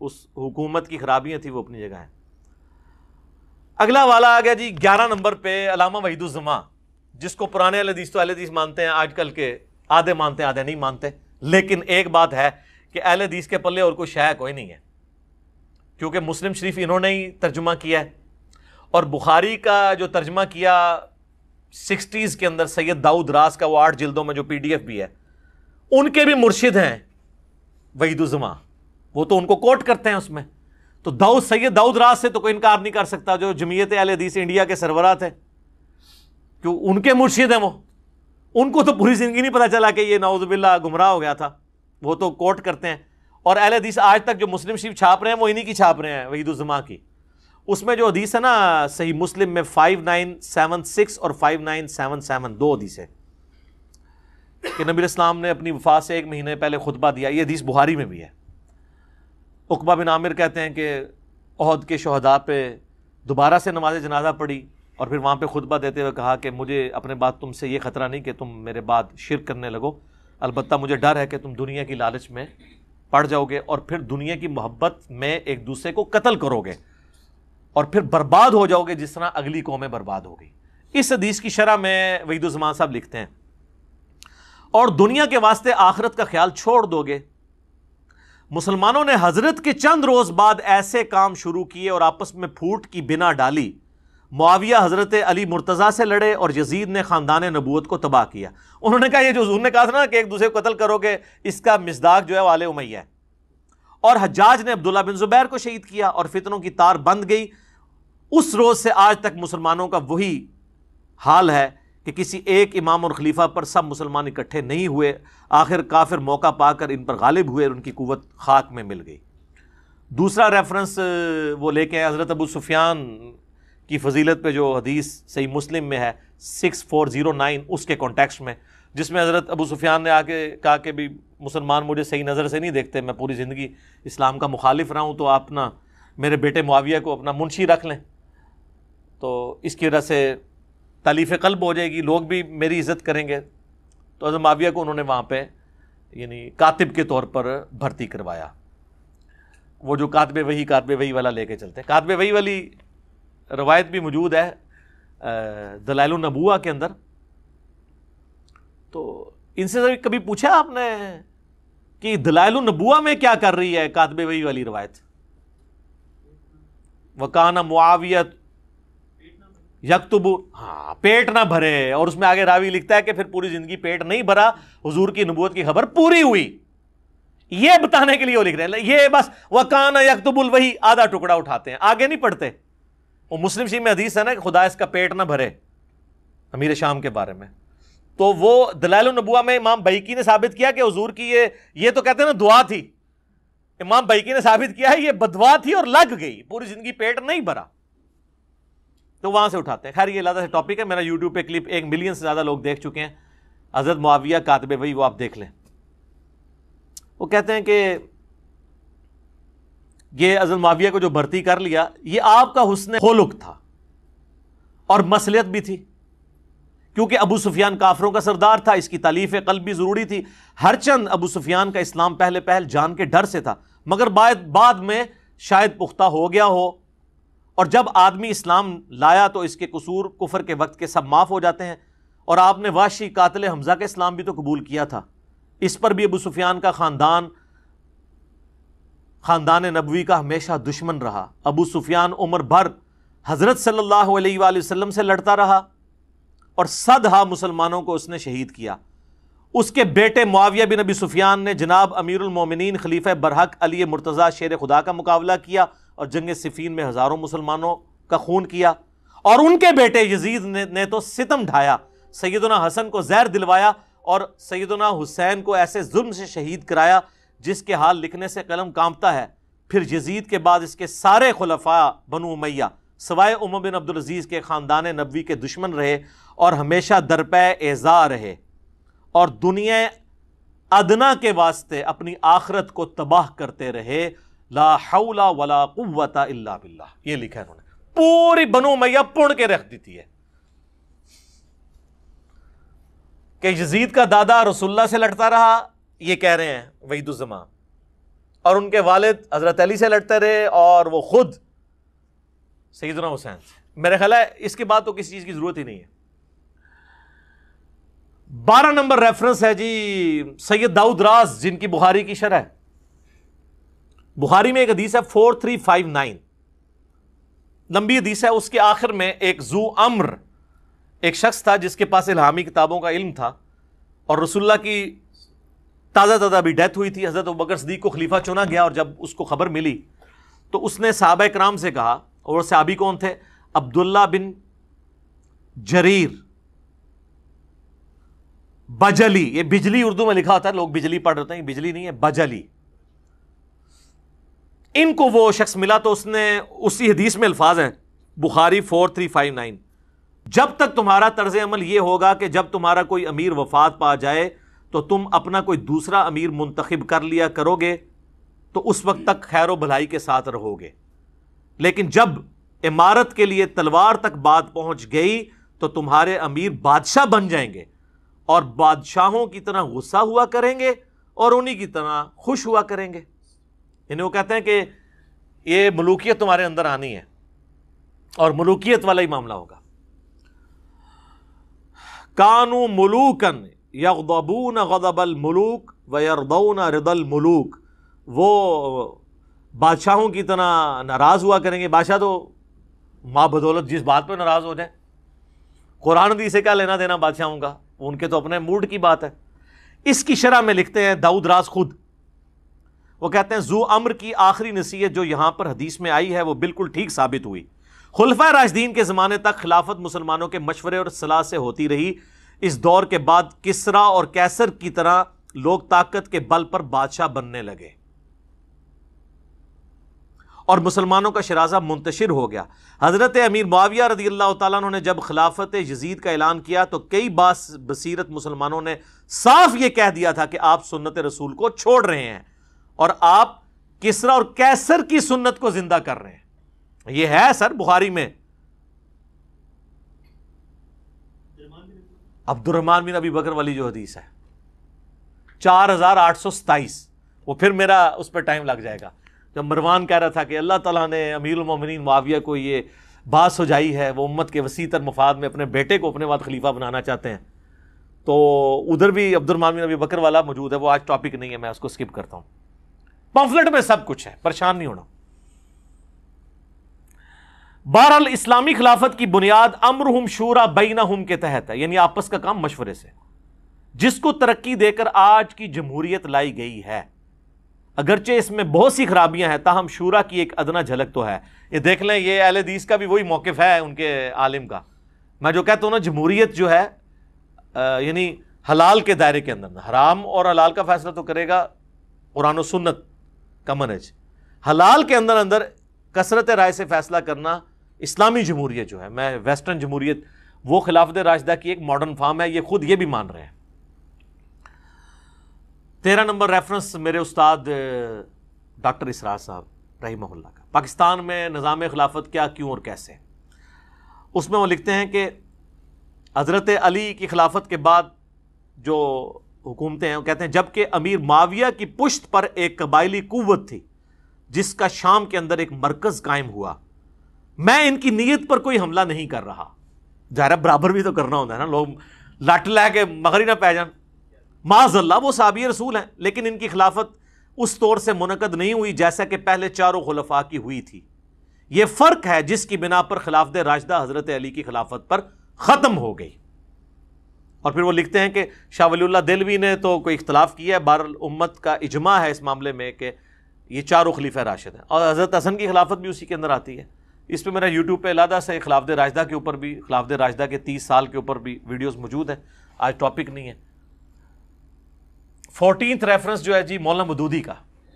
اس حکومت کی خرابیاں تھیں وہ اپنی جگہ ہیں. اگلا والا آ گیا جی 11 نمبر پہ علامہ وحید الزمان، جس کو پرانے اہل حدیث تو اہل حدیث مانتے ہیں، آج کل کے آدھے مانتے ہیں آدھے نہیں مانتے. لیکن ایک بات ہے کہ اہل حدیث کے پلے اور کوئی شے کوئی نہیں ہے، کیونکہ مسلم شریف انہوں نے ہی ترجمہ کیا ہے، اور بخاری کا جو ترجمہ کیا 60s کے اندر سید داؤد راز کا، وہ 8 جلدوں میں جو PDF بھی ہے، ان کے بھی مرشد ہیں وحید الزمان، وہ تو ان کو کوٹ کرتے ہیں اس میں. تو سید داؤد راز سے تو کوئی انکار نہیں کر سکتا، جو جمعیت اہل حدیث انڈیا کے سربراہ تھے، کیوں ان کے مرشد ہیں وہ. ان کو تو پوری زندگی نہیں پتا چلا کہ یہ نعوذ باللہ گمراہ ہو گیا تھا، وہ تو کوٹ کرتے ہیں. اور اہل حدیث آج تک جو مسلم شریف چھاپ رہے ہیں وہ انہی کی چھاپ رہے ہیں، وحید الزمان کی. اس میں جو حدیث ہے نا صحیح مسلم میں 5976 اور 5977 2 حدیث ہے کہ نبی اسلام نے اپنی وفات سے 1 مہینے پہلے خطبہ دیا. یہ حدیث بخاری میں بھی ہے. عقبہ بن عامر کہتے ہیں کہ احد کے شہداء پہ دوبارہ سے نماز جنازہ پڑھی، اور پھر وہاں پہ خطبہ دیتے ہوئے کہا کہ مجھے اپنے بعد تم سے یہ خطرہ نہیں کہ تم میرے بعد شرک کرنے لگو، البتہ مجھے ڈر ہے کہ تم دنیا کی لالچ میں پڑ جاؤ گے اور پھر دنیا کی محبت میں ایک دوسرے کو قتل کرو گے اور پھر برباد ہو جاؤ گے جس طرح اگلی قومیں برباد ہو گئی. اس حدیث کی شرح میں وحید الزمان صاحب لکھتے ہیں اور دنیا کے واسطے آخرت کا خیال چھوڑ دو گے. مسلمانوں نے حضرت کے چند روز بعد ایسے کام شروع کیے اور آپس میں پھوٹ کی بنا ڈالی. معاویہ حضرت علی مرتضیٰ سے لڑے اور یزید نے خاندان نبوت کو تباہ کیا. انہوں نے کہا یہ جو حضور نے کہا تھا نا کہ ایک دوسرے کو قتل کرو گے، اس کا مصداق جو ہے آل امیہ ہے. اور حجاج نے عبداللہ بن زبیر کو شہید کیا اور فتنوں کی تار بند گئی. اس روز سے آج تک مسلمانوں کا وہی حال ہے کہ کسی ایک امام اور خلیفہ پر سب مسلمان اکٹھے نہیں ہوئے. آخر کافر موقع پا کر ان پر غالب ہوئے اور ان کی قوت خاک میں مل گئی. دوسرا ریفرنس وہ لے کے حضرت ابو سفیان کی فضیلت پہ جو حدیث صحیح مسلم میں ہے 6409 اس کے کانٹیکسٹ میں، جس میں حضرت ابو سفیان نے آ کے کہا کہ بھی مسلمان مجھے صحیح نظر سے نہیں دیکھتے، میں پوری زندگی اسلام کا مخالف رہا ہوں، تو آپ نا میرے بیٹے معاویہ کو اپنا منشی رکھ لیں، تو اس کی وجہ سے تالیف قلب ہو جائے گی، لوگ بھی میری عزت کریں گے۔ تو حضرت معاویہ کو انہوں نے وہاں پہ یعنی کاتب کے طور پر بھرتی کروایا، وہ جو کاتب وحی والا لے کے چلتے ہیں۔ کاتب وحی والی روایت بھی موجود ہے دلائل النبوہ کے اندر۔ تو ان سے کبھی پوچھا آپ نے کہ دلائل النبوہ میں کیا کر رہی ہے کاتب وحی والی روایت؟ وَكَانَ مُعَاوِيَةُ یکتب، ہاں پیٹ نہ بھرے، اور اس میں آگے راوی لکھتا ہے کہ پھر پوری زندگی پیٹ نہیں بھرا، حضور کی نبوت کی خبر پوری ہوئی، یہ بتانے کے لیے وہ لکھ رہے ہیں۔ یہ بس وَكَانَ يَكْتُبُ الْوَحْيَ آدھا ٹکڑا اٹھاتے ہیں، آگے نہیں پڑھتے۔ وہ مسلم شریف میں حدیث ہے نا کہ خدا اس کا پیٹ نہ بھرے، امیر شام کے بارے میں۔ تو وہ دلائل النبوہ میں امام بہقی نے ثابت کیا کہ حضور کی یہ تو کہتے ہیں نا دعا تھی، امام بہقی نے ثابت کیا ہے یہ بدوا تھی اور لگ گئی، پوری زندگی پیٹ نہیں بھرا، تو وہاں سے اٹھاتے ہیں۔ خیر یہ علیحدہ سے ٹاپک ہے، میرا یوٹیوب پہ کلپ 1 ملین سے زیادہ لوگ دیکھ چکے ہیں، حضرت معاویہ کاتب وحی، وہ آپ دیکھ لیں۔ وہ کہتے ہیں کہ یہ حضرت معاویہ کو جو بھرتی کر لیا، یہ آپ کا حسن خلق تھا اور مصلحت بھی تھی، کیونکہ ابو سفیان کافروں کا سردار تھا، اس کی تالیف قلب بھی ضروری تھی۔ ہر چند ابو سفیان کا اسلام پہل جان کے ڈر سے تھا، مگر بعد میں شاید پختہ ہو گیا ہو، اور جب آدمی اسلام لایا تو اس کے قصور کفر کے وقت کے سب معاف ہو جاتے ہیں۔ اور آپ نے وحشی قاتل حمزہ کا اسلام بھی تو قبول کیا تھا، اس پر بھی ابو سفیان کا خاندان نبوی کا ہمیشہ دشمن رہا۔ ابو سفیان عمر بھر حضرت صلی اللہ علیہ وآلہ وسلم سے لڑتا رہا اور 100 مسلمانوں کو اس نے شہید کیا۔ اس کے بیٹے معاویہ بن ابی سفیان نے جناب امیر المومنین خلیفہ برحق علی مرتضیٰ شیر خدا کا مقابلہ کیا اور جنگ صفین میں ہزاروں مسلمانوں کا خون کیا، اور ان کے بیٹے یزید نے تو ستم ڈھایا، سیدنا حسن کو زہر دلوایا اور سیدنا حسین کو ایسے ظلم سے شہید کرایا جس کے حال لکھنے سے قلم کانپتا ہے۔ پھر یزید کے بعد اس کے سارے خلفاء بنو امیہ سوائے عمر بن عبدالعزیز کے خاندان نبوی کے دشمن رہے اور ہمیشہ درپے ایذا رہے، اور دنیا ادنا کے واسطے اپنی آخرت کو تباہ کرتے رہے۔ لا حول ولا قوت الا باللہ، یہ لکھا ہے انہوں نے، پوری بنو امیہ پڑ کے رکھ دیتی ہے کہ یزید کا دادا رسول اللہ سے لڑتا رہا، یہ کہہ رہے ہیں وحید الزمان، اور ان کے والد حضرت علی سے لڑتے رہے اور وہ خود سیدنا حسین سے۔ میرے خیال ہے اس کے بعد تو کسی چیز کی ضرورت ہی نہیں ہے۔ 12 نمبر ریفرنس ہے جی سید داؤد راز، جن کی بخاری کی شرح ہے۔ بخاری میں ایک حدیث ہے 4359، لمبی حدیث ہے، اس کے آخر میں ایک ذو امر ایک شخص تھا جس کے پاس الہامی کتابوں کا علم تھا، اور رسول اللہ کی تازہ ابھی ڈیتھ ہوئی تھی، حضرت ابوبکر صدیق کو خلیفہ چنا گیا، اور جب اس کو خبر ملی تو اس نے صحابہ کرام سے کہا، اور صحابی کون تھے؟ عبداللہ بن جریر بجلی، یہ بجلی اردو میں لکھا ہوتا ہے، لوگ بجلی پڑھ رہتے ہیں، بجلی نہیں ہے بجلی۔ ان کو وہ شخص ملا تو اس نے اسی حدیث میں الفاظ ہیں بخاری 4359، جب تک تمہارا طرز عمل یہ ہوگا کہ جب تمہارا کوئی امیر وفات پا جائے تو تم اپنا کوئی دوسرا امیر منتخب کر لیا کرو گے تو اس وقت تک خیر و بھلائی کے ساتھ رہو گے، لیکن جب امارت کے لیے تلوار تک بات پہنچ گئی تو تمہارے امیر بادشاہ بن جائیں گے اور بادشاہوں کی طرح غصہ ہوا کریں گے اور انہی کی طرح خوش ہوا کریں گے۔ یعنی وہ کہتے ہیں کہ یہ ملوکیت تمہارے اندر آنی ہے اور ملوکیت والا ہی معاملہ ہوگا۔ کانوا ملوکن یغضبون غضب الملوک ویرضون رضا الملوک، وہ بادشاہوں کی طرح ناراض ہوا کریں گے۔ بادشاہ تو ماں بدولت جس بات پہ ناراض ہو جائے، قرآن حدیث سے کیا لینا دینا بادشاہوں کا، ان کے تو اپنے موڈ کی بات ہے۔ اس کی شرح میں لکھتے ہیں داؤد راز خود، وہ کہتے ہیں ذو امر کی آخری نصیحت جو یہاں پر حدیث میں آئی ہے وہ بالکل ٹھیک ثابت ہوئی۔ خلفائے راشدین کے زمانے تک خلافت مسلمانوں کے مشورے اور صلاح سے ہوتی رہی، اس دور کے بعد کسرا اور کیسر کی طرح لوگ طاقت کے بل پر بادشاہ بننے لگے اور مسلمانوں کا شرازہ منتشر ہو گیا۔ حضرت امیر معاویہ رضی اللہ تعالیٰ عنہ نے جب خلافت یزید کا اعلان کیا تو کئی بصیرت مسلمانوں نے صاف یہ کہہ دیا تھا کہ آپ سنت رسول کو چھوڑ رہے ہیں اور آپ کسریٰ اور قیصر کی سنت کو زندہ کر رہے ہیں۔ یہ ہے سر بخاری میں، عبد الرحمن بن ابی بکر والی جو حدیث ہے 4827، وہ پھر میرا اس پہ ٹائم لگ جائے گا، جب مروان کہہ رہا تھا کہ اللہ تعالیٰ نے امیر المومنین معاویہ کو یہ بات سجائی ہے، وہ امت کے وسیع تر مفاد میں اپنے بیٹے کو اپنے بعد خلیفہ بنانا چاہتے ہیں، تو ادھر بھی عبد الرحمن بن ابی بکر والا موجود ہے، وہ آج ٹاپک نہیں ہے، میں اس کو سکپ کرتا ہوں۔ پمفلٹ میں سب کچھ ہے، پریشان نہیں ہونا۔ بہرحال اسلامی خلافت کی بنیاد امرہم شورا بینہم کے تحت ہے، یعنی آپس کا کام مشورے سے، جس کو ترقی دے کر آج کی جمہوریت لائی گئی ہے۔ اگرچہ اس میں بہت سی خرابیاں ہیں، تاہم شورا کی ایک ادنا جھلک تو ہے۔ یہ دیکھ لیں، یہ اہل حدیث کا بھی وہی موقف ہے ان کے عالم کا۔ میں جو کہتا ہوں نا، جمہوریت جو ہے یعنی حلال کے دائرے کے اندر، حرام اور حلال کا فیصلہ تو کرے گا قرآن و سنت کا منہج، حلال کے اندر کثرت رائے سے فیصلہ کرنا اسلامی جمہوریت جو ہے، میں ویسٹرن جمہوریت وہ خلافت راشدہ کی ایک ماڈرن فارم ہے، یہ خود یہ بھی مان رہے ہیں۔ 13 نمبر ریفرنس میرے استاد ڈاکٹر اسرار صاحب رحمہ اللہ کا، پاکستان میں نظام خلافت کیا، کیوں اور کیسے۔ اس میں وہ لکھتے ہیں کہ حضرت علی کی خلافت کے بعد جو حکومتیں ہیں، وہ کہتے ہیں جبکہ امیر معاویہ کی پشت پر ایک قبائلی قوت تھی جس کا شام کے اندر ایک مرکز قائم ہوا، میں ان کی نیت پر کوئی حملہ نہیں کر رہا۔ ظاہر برابر بھی تو کرنا ہوتا ہے نا، لوگ لٹ لے کے مغری نہ پہ جان، معاذ اللہ وہ صحابی رسول ہیں، لیکن ان کی خلافت اس طور سے منعقد نہیں ہوئی جیسا کہ پہلے چاروں خلفاء کی ہوئی تھی۔ یہ فرق ہے جس کی بنا پر خلافت راشدہ حضرت علی کی خلافت پر ختم ہو گئی۔ اور پھر وہ لکھتے ہیں کہ شاہ ولی اللہ دہلوی نے تو کوئی اختلاف کیا ہے، بہرحال امت کا اجماع ہے اس معاملے میں کہ یہ چاروں خلیفہ راشد ہیں، اور حضرت حسن کی خلافت بھی اسی کے اندر آتی ہے۔ اس پہ میرا یوٹیوب پہ علیحدہ سے خلافت راشدہ کے اوپر بھی، خلافت راشدہ کے 30 سال کے اوپر بھی ویڈیوز موجود ہیں، آج ٹاپک نہیں ہے۔ 14th ریفرنس جو ہے جی مولانا مودودی کا،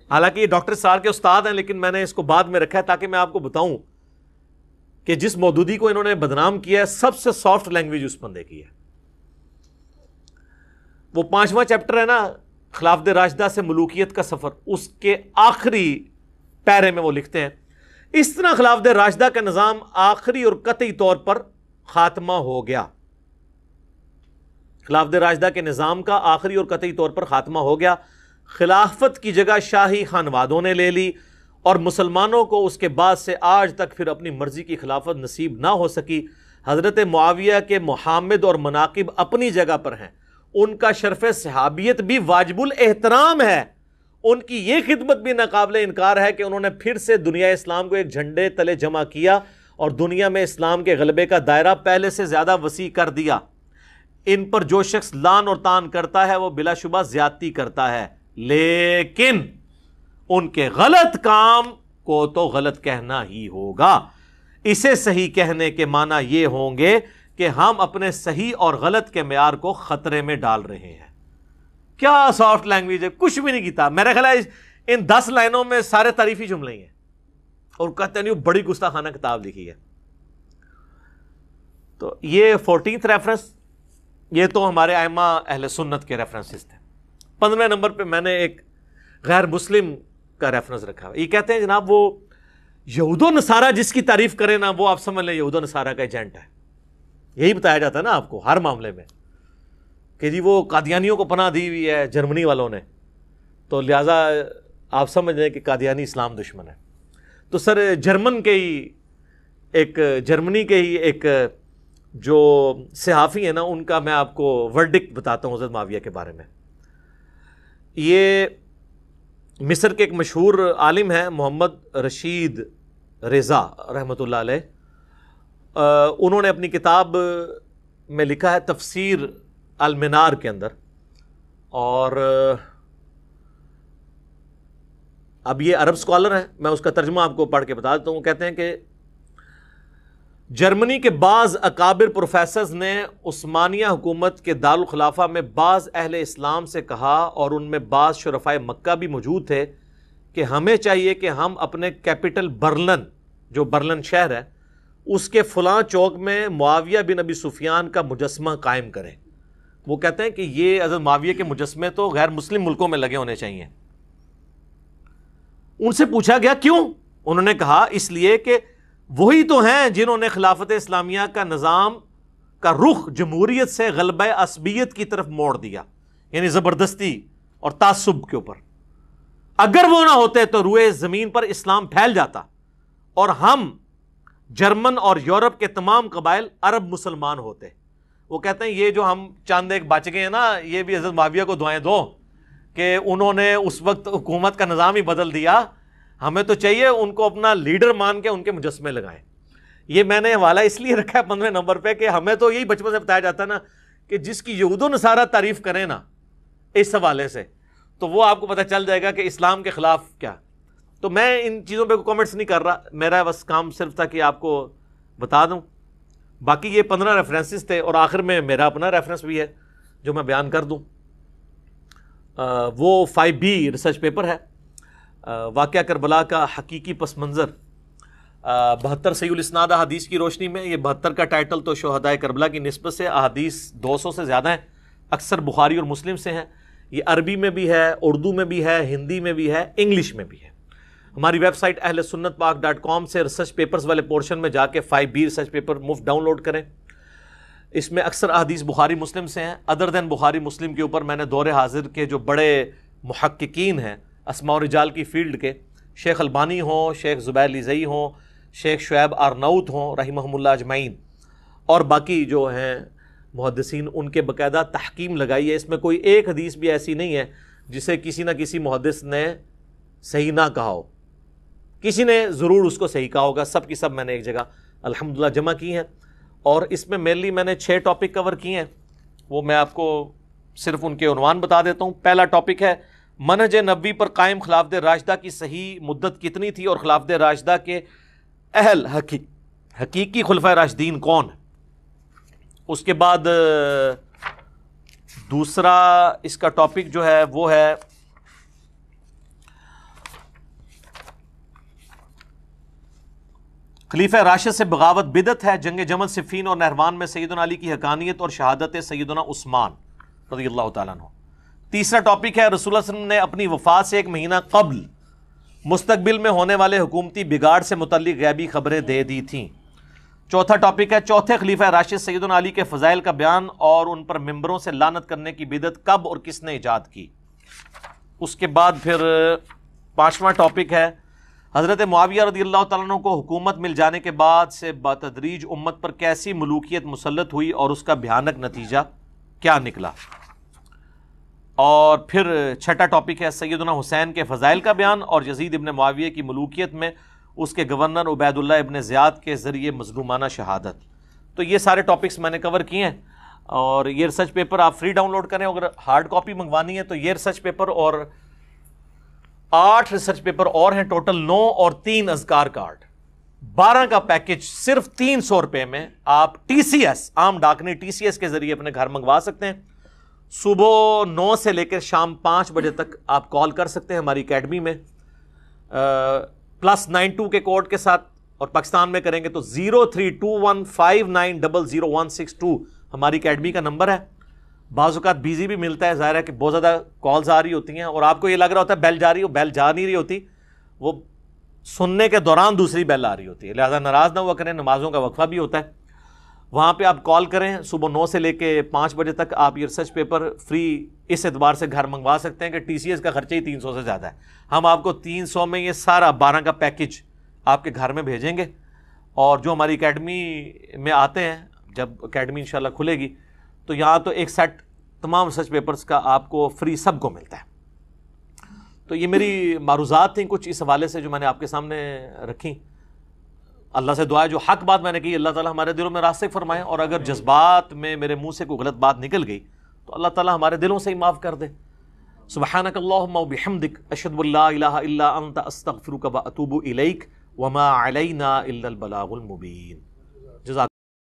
حالانکہ یہ ڈاکٹر سار کے استاد ہیں، لیکن میں نے اس کو بعد میں رکھا ہے تاکہ میں آپ کو بتاؤں کہ جس مودودی کو انہوں نے بدنام کیا ہے، سب سے سافٹ لینگویج اس بندے کی ہے۔ وہ 5واں چیپٹر ہے نا خلافت راشدہ سے ملوکیت کا سفر، اس کے آخری پیرے میں وہ لکھتے ہیں اس طرح خلافت راشدہ کا نظام آخری اور قطعی طور پر خاتمہ ہو گیا۔ خلافت راشدہ کے نظام کا آخری اور قطعی طور پر خاتمہ ہو گیا، خلافت کی جگہ شاہی خانوادوں نے لے لی، اور مسلمانوں کو اس کے بعد سے آج تک پھر اپنی مرضی کی خلافت نصیب نہ ہو سکی۔ حضرت معاویہ کے محامد اور مناقب اپنی جگہ پر ہیں، ان کا شرف صحابیت بھی واجب الاحترام ہے، ان کی یہ خدمت بھی ناقابل انکار ہے کہ انہوں نے پھر سے دنیا اسلام کو ایک جھنڈے تلے جمع کیا اور دنیا میں اسلام کے غلبے کا دائرہ پہلے سے زیادہ وسیع کر دیا۔ ان پر جو شخص لان اور تان کرتا ہے وہ بلا شبہ زیادتی کرتا ہے، لیکن ان کے غلط کام کو تو غلط کہنا ہی ہوگا۔ اسے صحیح کہنے کے معنی یہ ہوں گے کہ ہم اپنے صحیح اور غلط کے معیار کو خطرے میں ڈال رہے ہیں۔ کیا سافٹ لینگویج ہے، کچھ بھی نہیں کیتا۔ میرے خیال ہے ان 10 لائنوں میں سارے تعریفی جملے ہی ہیں، اور کہتے ہیں بڑی گستاخانہ کتاب لکھی ہے۔ تو یہ 14th ریفرنس، یہ تو ہمارے ائمہ اہل سنت کے ریفرنسز تھے۔ 15 نمبر پہ میں نے ایک غیر مسلم کا ریفرنس رکھا ہے، یہ کہتے ہیں جناب وہ یہود و نصارہ جس کی تعریف کرے نا، وہ آپ سمجھ لیں یہود و نصارہ کا ایجنٹ ہے۔ یہی بتایا جاتا ہے نا آپ کو ہر معاملے میں کہ جی وہ قادیانیوں کو پناہ دی ہوئی ہے جرمنی والوں نے، تو لہٰذا آپ سمجھ لیں کہ قادیانی اسلام دشمن ہے۔ تو سر جرمنی کے ہی ایک جو صحافی ہیں نا، ان کا میں آپ کو ورڈکٹ بتاتا ہوں حضرت معاویہ کے بارے میں۔ یہ مصر کے ایک مشہور عالم ہیں محمد رشید رضا رحمۃ اللہ علیہ، انہوں نے اپنی کتاب میں لکھا ہے تفسیر المنار کے اندر، اور اب یہ عرب اسکالر ہیں، میں اس کا ترجمہ آپ کو پڑھ کے بتا دیتا ہوں۔ وہ کہتے ہیں کہ جرمنی کے بعض اکابر پروفیسرز نے عثمانیہ حکومت کے دارالخلافہ میں بعض اہل اسلام سے کہا، اور ان میں بعض شرفائے مکہ بھی موجود تھے، کہ ہمیں چاہیے کہ ہم اپنے کیپٹل برلن، جو برلن شہر ہے، اس کے فلاں چوک میں معاویہ بن ابی سفیان کا مجسمہ قائم کریں۔ وہ کہتے ہیں کہ یہ حضرت معاویہ کے مجسمے تو غیر مسلم ملکوں میں لگے ہونے چاہیے۔ ان سے پوچھا گیا کیوں؟ انہوں نے کہا اس لیے کہ وہی تو ہیں جنہوں نے خلافت اسلامیہ کا نظام کا رخ جمہوریت سے غلبہ عصبیت کی طرف موڑ دیا، یعنی زبردستی اور تعصب کے اوپر۔ اگر وہ نہ ہوتے تو روئے زمین پر اسلام پھیل جاتا اور ہم جرمن اور یورپ کے تمام قبائل عرب مسلمان ہوتے۔ وہ کہتے ہیں یہ جو ہم چاند ایک بچ گئے ہیں نا، یہ بھی حضرت معاویہ کو دعائیں دو کہ انہوں نے اس وقت حکومت کا نظام ہی بدل دیا، ہمیں تو چاہیے ان کو اپنا لیڈر مان کے ان کے مجسمے لگائیں۔ یہ میں نے حوالہ اس لیے رکھا ہے 15 نمبر پہ کہ ہمیں تو یہی بچپن سے بتایا جاتا ہے نا کہ جس کی یہود و نصارہ تعریف کریں نا اس حوالے سے، تو وہ آپ کو پتہ چل جائے گا کہ اسلام کے خلاف کیا۔ تو میں ان چیزوں پہ کامنٹس نہیں کر رہا، میرا بس کام صرف تھا کہ آپ کو بتا دوں۔ باقی یہ 15 ریفرنسز تھے، اور آخر میں میرا اپنا ریفرنس بھی ہے جو میں بیان کر دوں۔ وہ 5B ریسرچ پیپر ہے، واقعہ کربلا کا حقیقی پس منظر 72 صحیح الاسناد احادیث کی روشنی میں۔ یہ 72 کا ٹائٹل تو شہدائے کربلا کی نسبت سے احادیث 200 سے زیادہ ہیں، اکثر بخاری اور مسلم سے ہیں۔ یہ عربی میں بھی ہے، اردو میں بھی ہے، ہندی میں بھی ہے، انگلش میں بھی ہے۔ ہماری ویب سائٹ ahlsunnatpak.com سے ریسرچ پیپرز والے پورشن میں جا کے 5B ریسرچ پیپر مفت ڈاؤن لوڈ کریں۔ اس میں اکثر احادیث بخاری مسلم سے ہیں، ادر دین بخاری مسلم کے اوپر میں نے دور حاضر کے جو بڑے محققین ہیں اسماء و رجال کی فیلڈ کے، شیخ البانی ہوں، شیخ زبیر لیزئی ہوں، شیخ شعیب آرناؤت ہوں رحمہم اللہ اجمعین، اور باقی جو ہیں محدثین، ان کے باقاعدہ تحکیم لگائی ہے۔ اس میں کوئی ایک حدیث بھی ایسی نہیں ہے جسے کسی نہ کسی محدث نے صحیح نہ کہا ہو، کسی نے ضرور اس کو صحیح کہا ہوگا۔ سب کی سب میں نے ایک جگہ الحمدللہ جمع کی ہیں، اور اس میں مینلی میں نے 6 ٹاپک کور کیے ہیں۔ وہ میں آپ کو صرف ان کے عنوان بتا دیتا ہوں۔ پہلا ٹاپک ہے منہج نبوی پر قائم خلافت راشدہ کی صحیح مدت کتنی تھی اور خلافت راشدہ کے اہل حقیقی خلفۂ راشدین کون ہیں۔ اس کے بعد دوسرا اس کا ٹاپک جو ہے وہ ہے خلیفہ راشد سے بغاوت بدعت ہے، جنگ جمل صفین اور نہروان میں سیدنا علی کی حقانیت اور شہادت سیدنا عثمان رضی اللہ تعالیٰ عنہ۔ تیسرا ٹاپک ہے رسول اللہ صلی اللہ علیہ وسلم نے اپنی وفات سے 1 مہینہ قبل مستقبل میں ہونے والے حکومتی بگاڑ سے متعلق غیبی خبریں دے دی تھیں۔ چوتھا ٹاپک ہے چوتھے خلیفہ راشد سیدنا علی کے فضائل کا بیان اور ان پر ممبروں سے لعنت کرنے کی بدعت کب اور کس نے ایجاد کی۔ اس کے بعد پھر 5واں ٹاپک ہے حضرت معاویہ رضی اللہ تعالیٰ عنہ کو حکومت مل جانے کے بعد سے بتدریج امت پر کیسی ملوکیت مسلط ہوئی اور اس کا بھیانک نتیجہ کیا نکلا۔ اور پھر 6واں ٹاپک ہے سیدنا حسین کے فضائل کا بیان اور یزید ابن معاویہ کی ملوکیت میں اس کے گورنر عبید اللہ ابن زیاد کے ذریعے مظلومانہ شہادت۔ تو یہ سارے ٹاپکس میں نے کور کیے ہیں، اور یہ ریسرچ پیپر آپ فری ڈاؤن لوڈ کریں۔ اگر ہارڈ کاپی منگوانی ہے تو یہ ریسرچ پیپر اور 8 ریسرچ پیپر اور ہیں، ٹوٹل 9 اور 3 اذکار کارڈ، 12 کا پیکج صرف 300 روپے میں آپ TCS عام ڈاکنے TCS کے ذریعے اپنے گھر منگوا سکتے ہیں۔ صبح 9 سے لے کر شام 5 بجے تک آپ کال کر سکتے ہیں ہماری اکیڈمی میں، +92 کے کوڈ کے ساتھ، اور پاکستان میں کریں گے تو 032159000162 ہماری اکیڈمی کا نمبر ہے۔ بعض اوقات بیزی بھی ملتا ہے، ظاہر ہے کہ بہت زیادہ کالز آ رہی ہوتی ہیں اور آپ کو یہ لگ رہا ہوتا ہے بیل جا رہی ہو، بیل جا نہیں رہی ہوتی، وہ سننے کے دوران دوسری بیل آ رہی ہوتی ہے، لہذا ناراض نہ ہوا کریں، نمازوں کا وقفہ بھی ہوتا ہے۔ وہاں پہ آپ کال کریں، صبح 9 سے لے کے 5 بجے تک آپ یہ ریسرچ پیپر فری اس اعتبار سے گھر منگوا سکتے ہیں کہ TCS کا خرچہ ہی 300 سے زیادہ ہے، ہم آپ کو 300 میں یہ سارا 12 کا پیکج آپ کے گھر میں بھیجیں گے۔ اور جو ہماری اکیڈمی میں آتے ہیں، جب اکیڈمی انشاءاللہ کھلے گی تو یہاں تو ایک سیٹ تمام ریسرچ پیپرز کا آپ کو فری سب کو ملتا ہے۔ تو یہ میری معروضات تھیں کچھ اس حوالے سے جو میں نے آپ کے سامنے رکھیں۔ اللہ سے دعا ہے جو حق بات میں نے کی اللہ تعالیٰ ہمارے دلوں میں راسخ فرمائے، اور اگر جذبات میں میرے منہ سے کوئی غلط بات نکل گئی تو اللہ تعالیٰ ہمارے دلوں سے ہی معاف کر دے۔ سبحانک اللہم وبحمدک اشہد ان لا الہ الا انت استغفرک واتوب الیک وما علینا الا البلاغ المبین۔